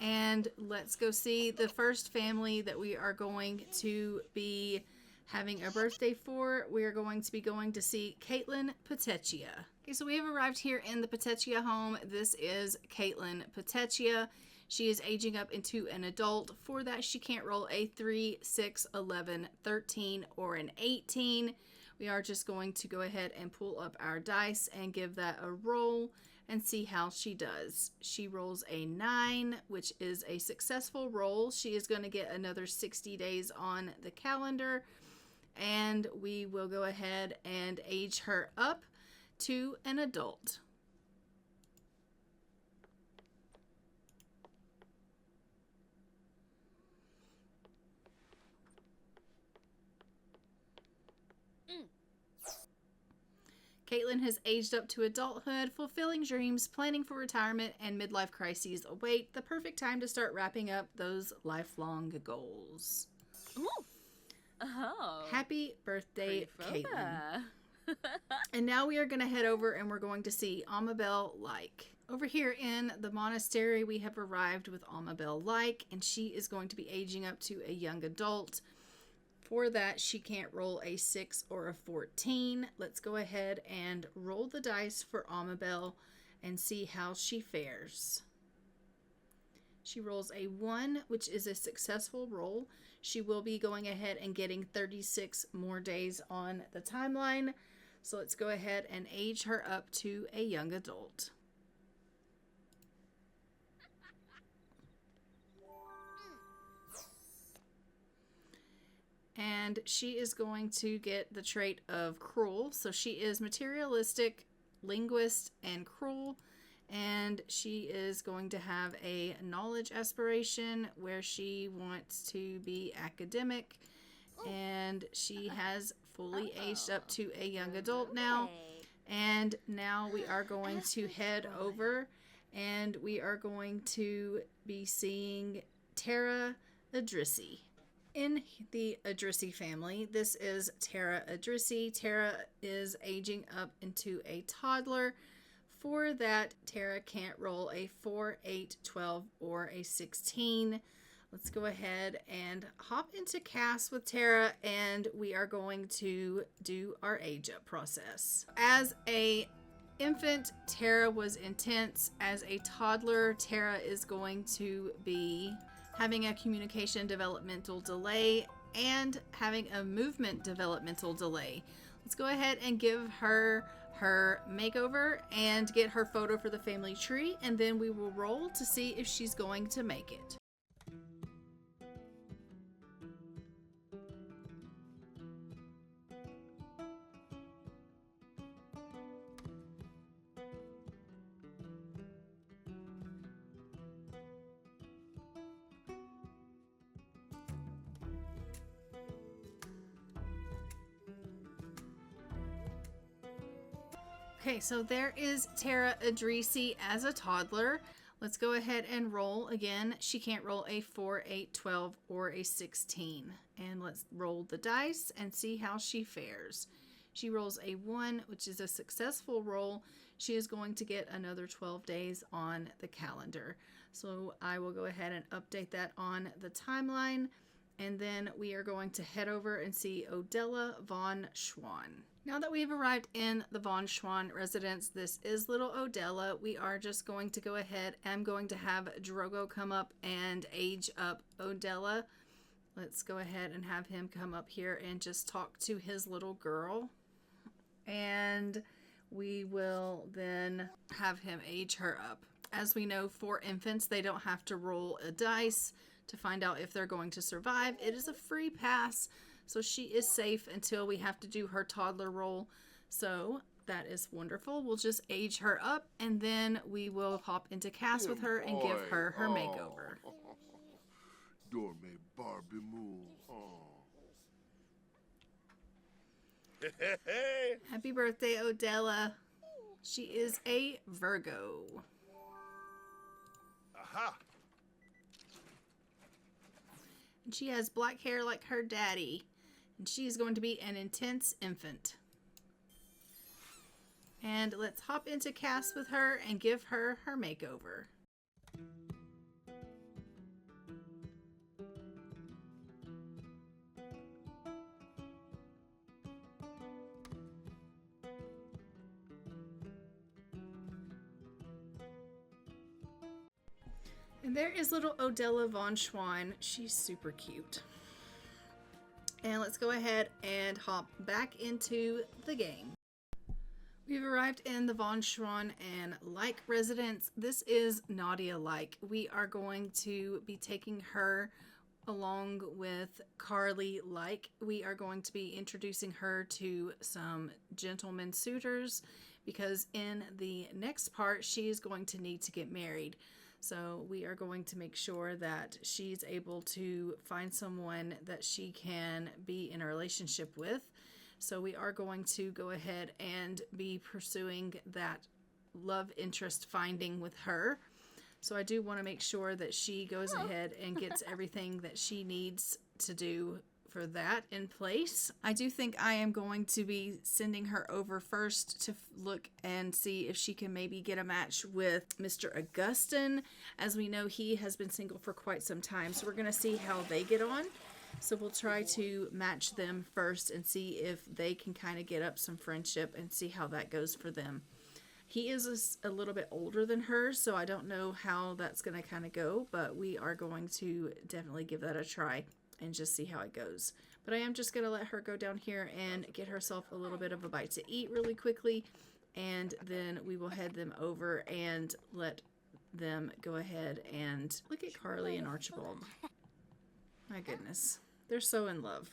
and let's go see the first family that we are going to be having a birthday for. We are going to be going to see Caitlin Petechia. Okay, so we have arrived here in the Petechia home. This is Caitlin Petechia. She is aging up into an adult. For that, she can't roll a 3, 6, 11, 13, or an 18. We are just going to go ahead and pull up our dice and give that a roll and see how she does. She rolls a 9, which is a successful roll. She is going to get another 60 days on the calendar, and we will go ahead and age her up to an adult. Caitlin has aged up to adulthood, fulfilling dreams, planning for retirement, and midlife crises await. The perfect time to start wrapping up those lifelong goals. Ooh. Oh. Happy birthday, Caitlin. And now we are going to head over and we're going to see Amabel Like. Over here in the monastery, we have arrived with Amabel Like, and she is going to be aging up to a young adult. For that, she can't roll a 6 or a 14. Let's go ahead and roll the dice for Amabel and see how she fares. She rolls a 1, which is a successful roll. She will be going ahead and getting 36 more days on the timeline. So let's go ahead and age her up to a young adult. And she is going to get the trait of cruel. So she is materialistic, linguist, and cruel. And she is going to have a knowledge aspiration where she wants to be academic. And she has fully aged up to a young adult now. And now we are going to head over and we are going to be seeing Tara Adrissi. In the Adrissi family, this is Tara Adrissi. Tara is aging up into a toddler. For that, Tara can't roll a 4, 8, 12, or a 16. Let's go ahead and hop into cast with Tara, and we are going to do our age up process. As a infant, Tara was intense. As a toddler, Tara is going to be having a communication developmental delay and having a movement developmental delay. Let's go ahead and give her makeover and get her photo for the family tree, and then we will roll to see if she's going to make it. Okay, so there is Tara Adrisi as a toddler. Let's go ahead and roll again. She can't roll a 4, 8, 12, or a 16. And let's roll the dice and see how she fares. She rolls a 1, which is a successful roll. She is going to get another 12 days on the calendar. So I will go ahead and update that on the timeline. And then we are going to head over and see Odella von Schwan. Now that we've arrived in the von Schwan residence, this is little Odella. We are just going to go ahead. I'm going to have Drogo come up and age up Odella. Let's go ahead and have him come up here and just talk to his little girl. And we will then have him age her up. As we know, for infants, they don't have to roll a dice to find out if they're going to survive. It is a free pass, so she is safe until we have to do her toddler roll. So that is wonderful. We'll just age her up, and then we will hop into cast with her and give her her makeover. Dorme Barbie Moo. Happy birthday, Odella. She is a Virgo. Aha! And she has black hair like her daddy. And she is going to be an intense infant. And let's hop into cast with her and give her her makeover. And there is little Odella von Schwan. She's super cute. And let's go ahead and hop back into the game. We've arrived in the von Schwan and Like residence. This is Nvedia Like. We are going to be taking her along with Carly Like. We are going to be introducing her to some gentleman suitors because in the next part she is going to need to get married. So we are going to make sure that she's able to find someone that she can be in a relationship with. So we are going to go ahead and be pursuing that love interest finding with her. So I do want to make sure that she goes ahead and gets everything that she needs to do for that in place. I do think I am going to be sending her over first to look and see if she can maybe get a match with Mr. Augustin. As we know, he has been single for quite some time, so we're going to see how they get on. So we'll try to match them first and see if they can kind of get up some friendship and see how that goes for them. He is a little bit older than her, so I don't know how that's going to kind of go, but we are going to definitely give that a try and just see how it goes. But I am just going to let her go down here and get herself a little bit of a bite to eat really quickly, and then we will head them over and let them go ahead and look at Carly and Archibald. My goodness, they're so in love.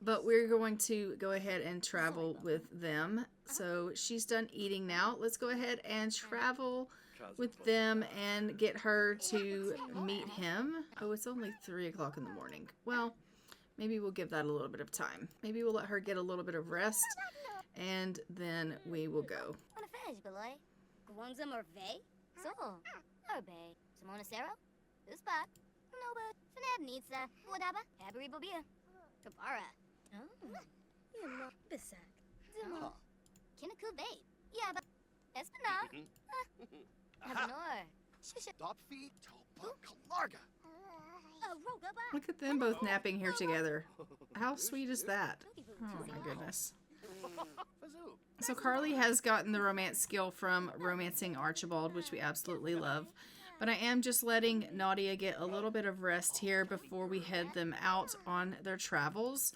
But we're going to go ahead and travel with them. So she's done eating now. Let's go ahead and travel with them and get her to meet him. Oh, it's only 3 o'clock in the morning. Well, maybe we'll give that a little bit of time. Maybe we'll let her get a little bit of rest, and then we will go. Look at them both napping here together. How sweet is that? Oh my goodness. So Carly has gotten the romance skill from romancing Archibald, which we absolutely love. But I am just letting Nvedia get a little bit of rest here before we head them out on their travels.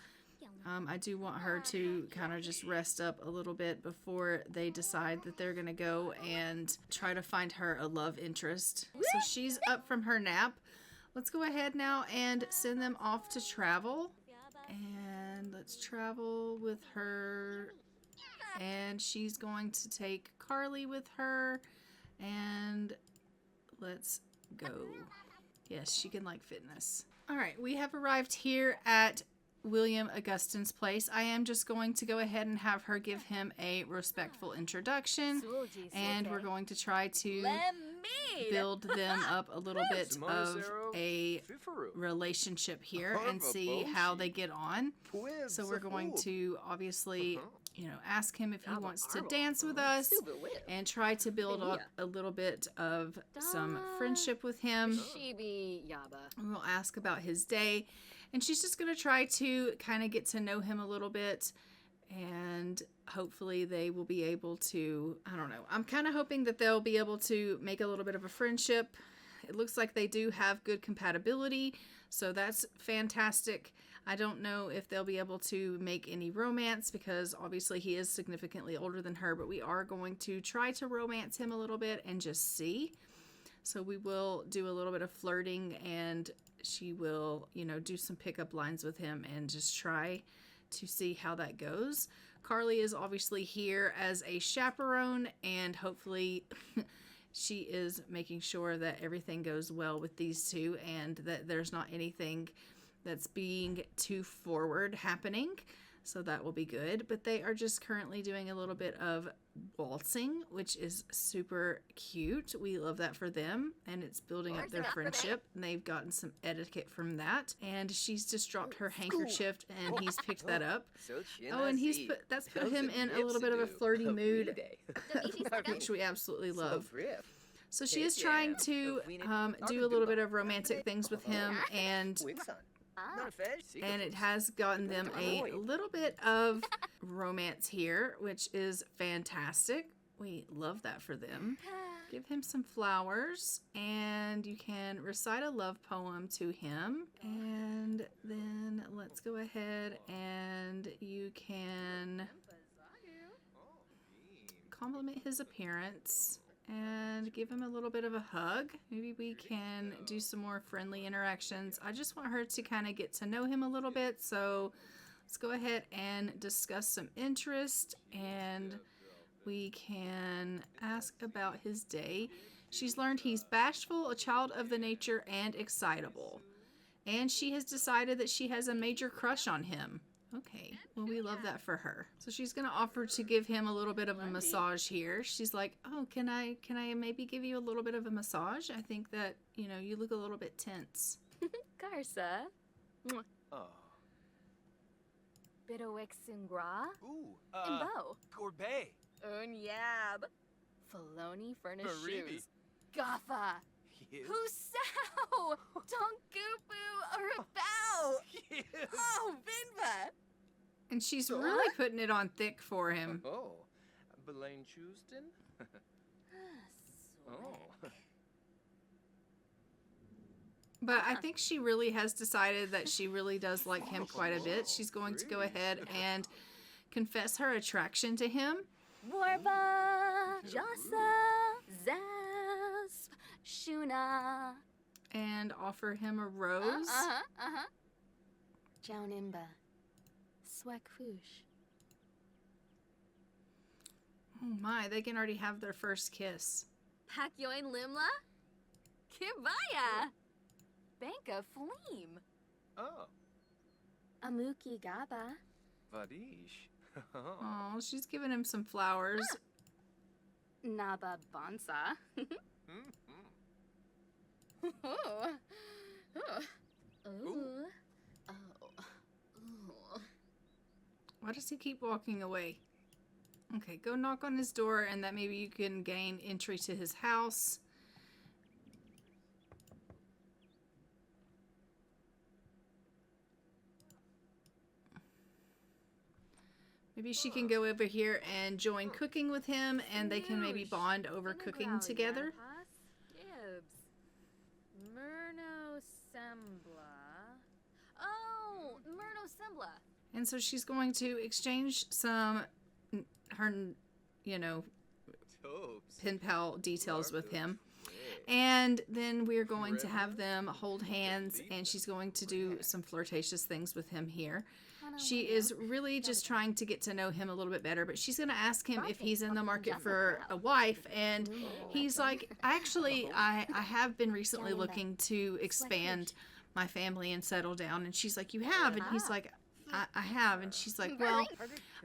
I do want her to kind of just rest up a little bit before they decide that they're going to go and try to find her a love interest. So she's up from her nap. Let's go ahead now and send them off to travel. And let's travel with her. And she's going to take Carly with her. And let's go. Yes, she can like fitness. All right, we have arrived here at William Augustine's place, I am just going to go ahead and have her give him a respectful introduction, and we're going to try to build them up a little bit of a relationship here and see how they get on. So we're going to obviously, you know, ask him if he wants to dance with us and try to build up a little bit of some friendship with him. We'll ask about his day, and she's just going to try to kind of get to know him a little bit, and hopefully they will be able to, I don't know, I'm kind of hoping that they'll be able to make a little bit of a friendship. It looks like they do have good compatibility, so that's fantastic. I don't know if they'll be able to make any romance because obviously he is significantly older than her, but we are going to try to romance him a little bit and just see. So we will do a little bit of flirting, and she will, you know, do some pickup lines with him and just try to see how that goes. Carly is obviously here as a chaperone, and hopefully she is making sure that everything goes well with these two and that there's not anything that's being too forward happening. So that will be good. But they are just currently doing a little bit of waltzing, which is super cute. We love that for them, and it's building up their friendship. And they've gotten some etiquette from that. And she's just dropped her handkerchief, and he's picked that up. Oh, and that's put him in a little bit of a flirty mood, which we absolutely love. So she is trying to do a little bit of romantic things with him, and it has gotten them a little bit of romance here, which is fantastic. We love that for them. Give him some flowers, and you can recite a love poem to him. And then let's go ahead and you can compliment his appearance and give him a little bit of a hug. Maybe we can do some more friendly interactions. I just want her to kind of get to know him a little bit. So let's go ahead and discuss some interest, and we can ask about his day. She's learned he's bashful, a child of the nature, and excitable. And she has decided that she has a major crush on him. Okay, well, we love that for her. So she's going to offer to give him a little bit of a massage here. She's like, oh, can I maybe give you a little bit of a massage? I think that, you know, you look a little bit tense. Garza. Oh. Bidoexingra. Ooh. Imbo. Gorbet. Unyab. Faloni furnished Maribi. shoes. Gaffa. Husau. Tonkupu Arabao. Oh, Vinva. And she's really putting it on thick for him. Oh. Belaine Houston? Oh. But I think she really has decided that she really does like him quite a bit. She's going to go ahead and confess her attraction to him. Warba. Jasa. Zasp. Shuna. And offer him a rose. Jaunimba. Swakfush. Oh my, they can already have their first kiss. Pakyoin Limla? Kibaya! Banka Fleem. Oh. Amuki Gaba. Vadish. Oh, she's giving him some flowers. Naba Bonsa. Why does he keep walking away? Okay, go knock on his door, and that maybe you can gain entry to his house. Maybe she can go over here and join cooking with him, and they can maybe bond over cooking together. Myrno Sembla. Oh, Myrno Sembla. And so she's going to exchange some, her, you know, pen pal details with him. And then we're going to have them hold hands, and she's going to do some flirtatious things with him here. She is really just trying to get to know him a little bit better, but she's going to ask him if he's in the market for a wife, and he's like, actually, I have been recently looking to expand my family and settle down. And she's like, you have? And he's like, I have. And she's like, well,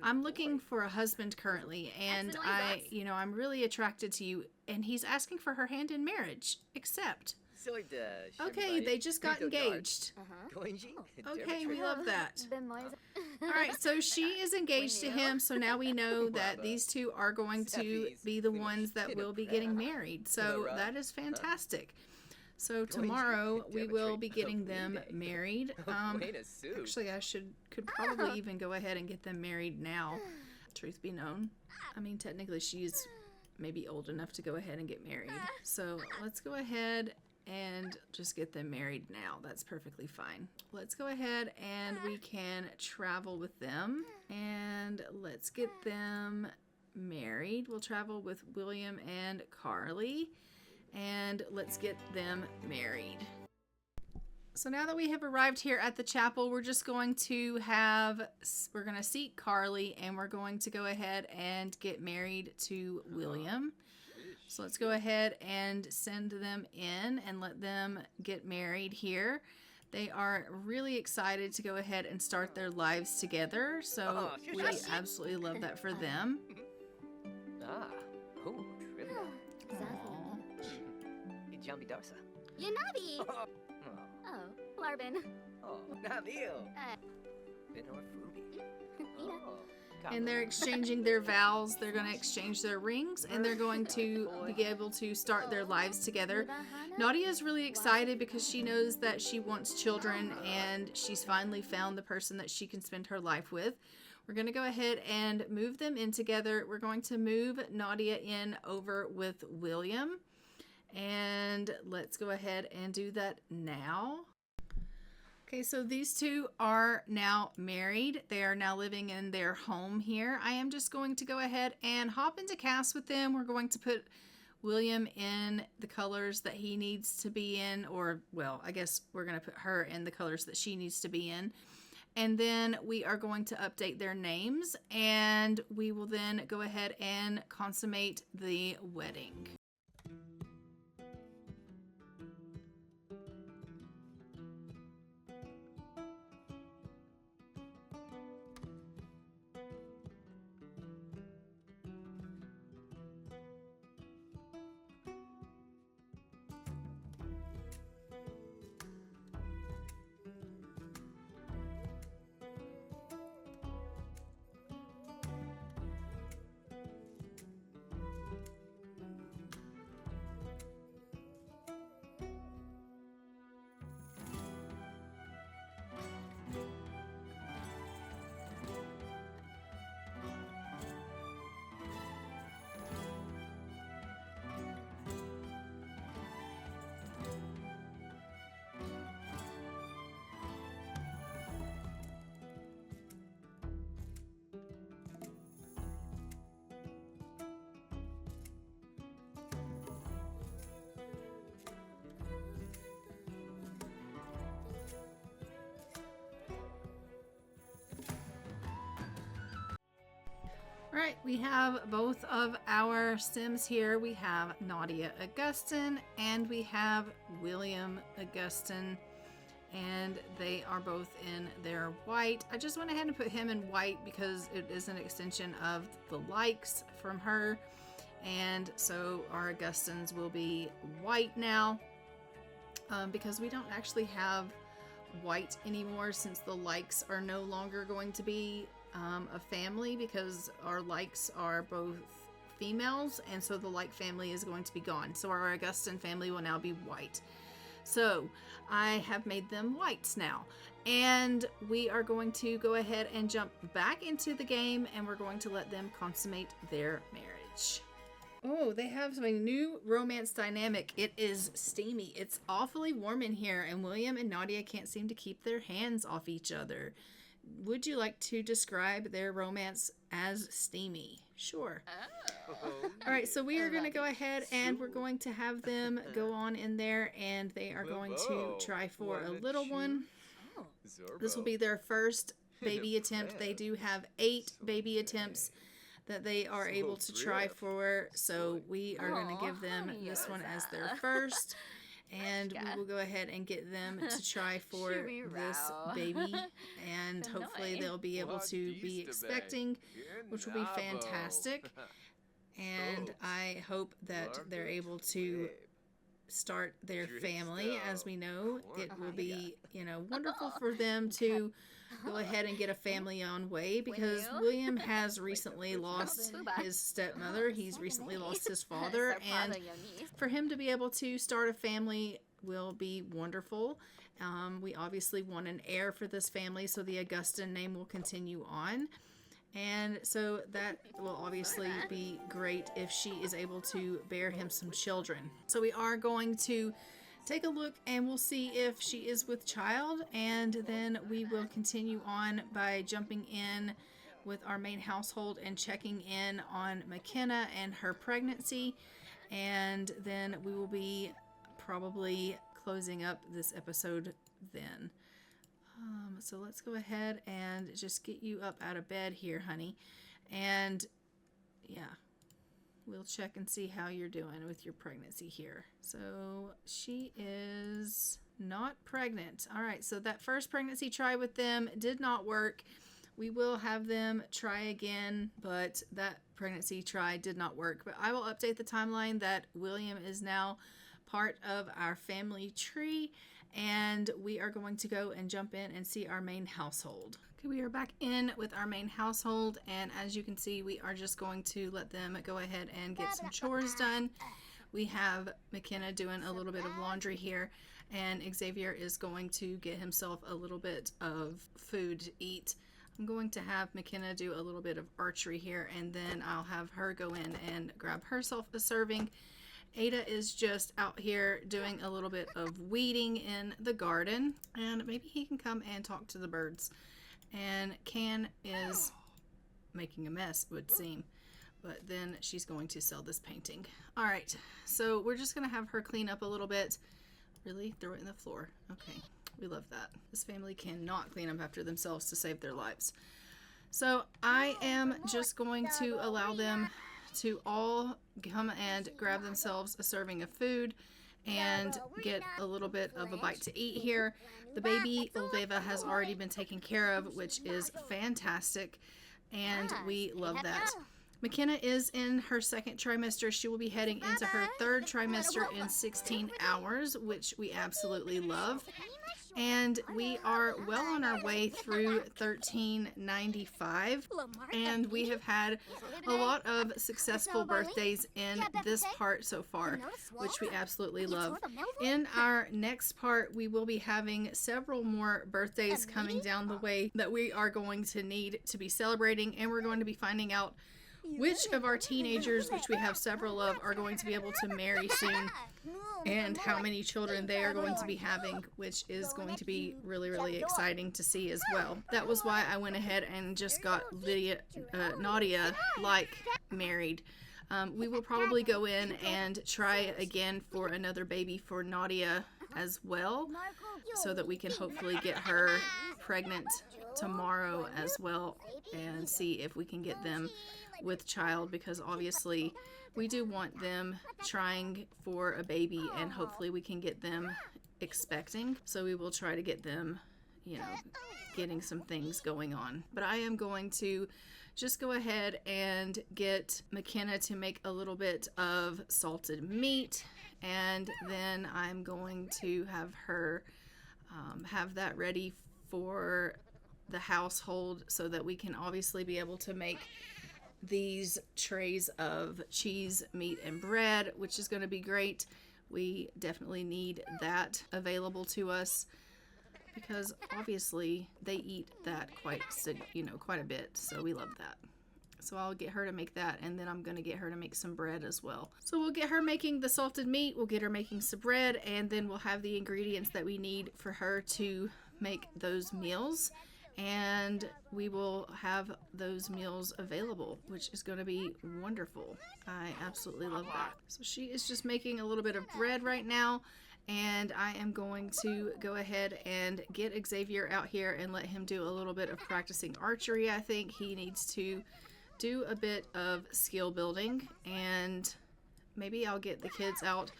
I'm looking for a husband currently, and I'm really attracted to you. And he's asking for her hand in marriage, except, okay, they just got engaged. Okay, we love that. All right, so she is engaged to him, so now we know that these two are going to be the ones that will be getting married. So that is fantastic. So tomorrow we will be getting them married. Actually, I could probably even go ahead and get them married now, truth be known. I mean, technically she's maybe old enough to go ahead and get married. So let's go ahead and just get them married now. That's perfectly fine. Let's go ahead and we can travel with them, and let's get them married. We'll travel with William and Carly, and let's get them married. So now that we have arrived here at the chapel, we're just going to seek Carly, and we're going to go ahead and get married to William. So let's go ahead and send them in and let them get married here. They are really excited to go ahead and start their lives together. So we absolutely love that for them. Yanabi! Oh, Larbin. And they're exchanging their vows. They're going to exchange their rings, and they're going to be able to start their lives together. Nadia is really excited because she knows that she wants children, and she's finally found the person that she can spend her life with. We're going to go ahead and move them in together. We're going to move Nadia in over with William, and let's go ahead and do that now. Okay, so these two are now married. They are now living in their home here. I am just going to go ahead and hop into cast with them. We're going to put William in the colors that he needs to be in, or, well, I guess we're going to put her in the colors that she needs to be in. And then we are going to update their names, and we will then go ahead and consummate the wedding. Alright, we have both of our Sims here. We have Nadia Augustin and we have William Augustin, and they are both in their white. I just went ahead and put him in white because it is an extension of the likes from her, and so our Augustins will be white now, because we don't actually have white anymore since the likes are no longer going to be a family, because our likes are both females, and so the like family is going to be gone. So our Augustin family will now be white. So I have made them whites now, and we are going to go ahead and jump back into the game, and we're going to let them consummate their marriage. Oh, they have a new romance dynamic. It is steamy. It's awfully warm in here, and William and Nadia can't seem to keep their hands off each other. Would you like to describe their romance as steamy? Sure. All right, so we are going to go ahead and we're going to have them go on in there, and they are going to try for a little one. This will be their first baby attempt. They do have 8 baby attempts that they are able to try for, so we are going to give them this one as their first. and we will go ahead and get them to try for this baby, and hopefully they'll be able to be expecting, which will be fantastic. And I hope that they're able to start their family. As we know, it will be, wonderful for them to go ahead and get a family on way, because William has recently lost his stepmother. He's recently lost his father, and for him to be able to start a family will be wonderful. We obviously want an heir for this family, so the Augustin name will continue on. And so that will obviously be great if she is able to bear him some children. So we are going to take a look and we'll see if she is with child, and then we will continue on by jumping in with our main household and checking in on McKenna and her pregnancy, and then we will be probably closing up this episode then. So let's go ahead and just get you up out of bed here, honey. And yeah, we'll check and see how you're doing with your pregnancy here. So she is not pregnant. All right, so that first pregnancy try with them did not work. We will have them try again, but that pregnancy try did not work. But I will update the timeline that William is now part of our family tree, and we are going to go and jump in and see our main household. Okay, we are back in with our main household, and as you can see, we are just going to let them go ahead and get some chores done. We have McKenna doing a little bit of laundry here, and Xavier is going to get himself a little bit of food to eat. I'm going to have McKenna do a little bit of archery here, and then I'll have her go in and grab herself a serving. Ada is just out here doing a little bit of weeding in the garden, and maybe he can come and talk to the birds. And Can is making a mess, it would seem, but then she's going to sell this painting. All right, so we're just gonna have her clean up a little bit. Really? Throw it in the floor. Okay, we love that. This family cannot clean up after themselves to save their lives. So I am just going to allow them to all come and grab themselves a serving of food and get a little bit of a bite to eat here. The baby Olveva has already been taken care of, which is fantastic, and we love that. McKenna is in her second trimester. She will be heading into her third trimester in 16 hours, which we absolutely love. And we are well on our way through 1395, and we have had a lot of successful birthdays in this part so far, which we absolutely love. In our next part, we will be having several more birthdays coming down the way that we are going to need to be celebrating, and we're going to be finding out which of our teenagers, which we have several of, are going to be able to marry soon, and how many children they are going to be having, which is going to be really, really exciting to see as well. That was why I went ahead and just got Nvedia married. We will probably go in and try again for another baby for Nvedia as well, so that we can hopefully get her pregnant tomorrow as well, and see if we can get them with child, because obviously we do want them trying for a baby, and hopefully we can get them expecting. So we will try to get them, getting some things going on. But I am going to just go ahead and get McKenna to make a little bit of salted meat, and then I'm going to have her have that ready for the household, so that we can obviously be able to make these trays of cheese, meat, and bread, which is going to be great. We definitely need that available to us, because obviously they eat that quite a bit, so we love that. So I'll get her to make that, and then I'm going to get her to make some bread as well. So we'll get her making the salted meat, we'll get her making some bread, and then we'll have the ingredients that we need for her to make those meals. And we will have those meals available, which is going to be wonderful. I absolutely love that. So she is just making a little bit of bread right now, and I am going to go ahead and get Xavier out here and let him do a little bit of practicing archery. I think he needs to do a bit of skill building, and maybe I'll get the kids out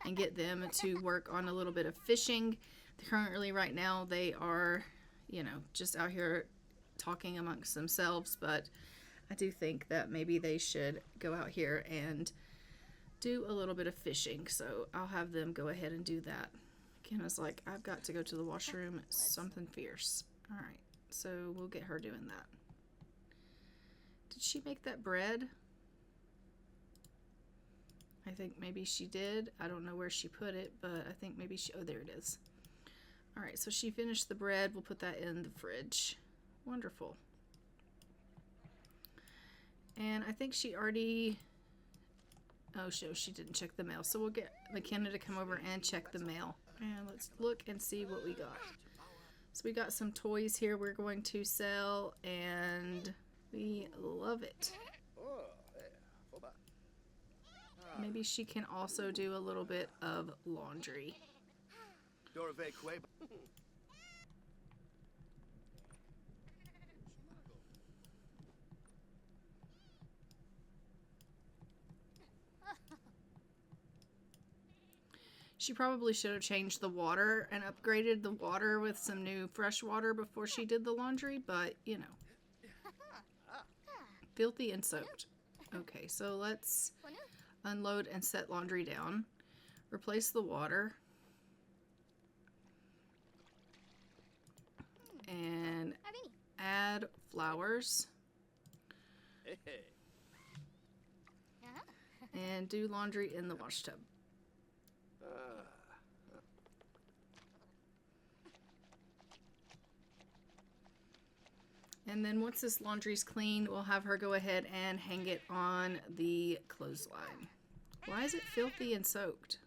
and get them to work on a little bit of fishing. Currently, right now, they are, you know, just out here talking amongst themselves, but I do think that maybe they should go out here and do a little bit of fishing. So I'll have them go ahead and do that. Kenna's like, I've got to go to the washroom. It's something fierce. All right, so we'll get her doing that. Did she make that bread? I think maybe she did. I don't know where she put it, but I think maybe she, oh, there it is. All right, so she finished the bread. We'll put that in the fridge. Wonderful. And I think she already, oh, she didn't check the mail. So we'll get McKenna to come over and check the mail. And let's look and see what we got. So we got some toys here we're going to sell, and we love it. Maybe she can also do a little bit of laundry. She probably should have changed the water and upgraded the water with some new fresh water before she did the laundry, but, you know. Filthy and soaked. Okay, so let's unload and set laundry down. Replace the water. And add flowers. And do laundry in the wash tub. And then once this laundry's clean, we'll have her go ahead and hang it on the clothesline. Why is it filthy and soaked?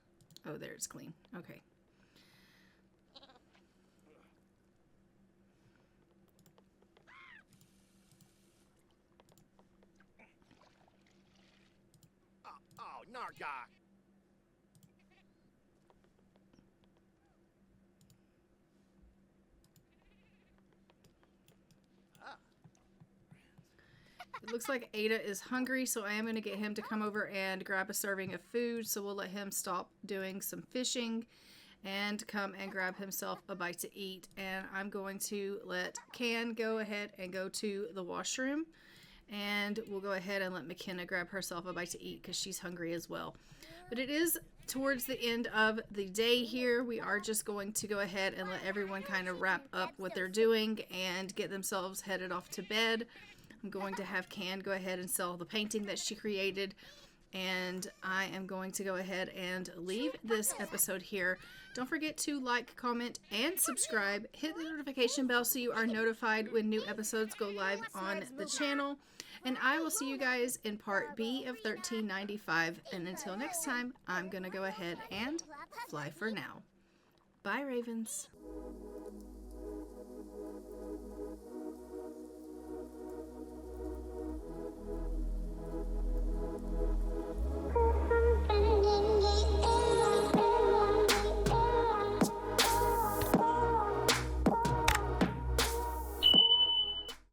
Oh, there, it's clean. Okay. Oh, Nargok. It looks like Ada is hungry, so I am going to get him to come over and grab a serving of food. So we'll let him stop doing some fishing and come and grab himself a bite to eat. And I'm going to let Can go ahead and go to the washroom. And we'll go ahead and let McKenna grab herself a bite to eat because she's hungry as well. But it is towards the end of the day here. We are just going to go ahead and let everyone kind of wrap up what they're doing and get themselves headed off to bed. I'm going to have Can go ahead and sell the painting that she created, and I am going to go ahead and leave this episode here. Don't forget to like, comment, and subscribe. Hit the notification bell so you are notified when new episodes go live on the channel, and I will see you guys in part B of 1395, and until next time, I'm going to go ahead and fly for now. Bye, Ravens.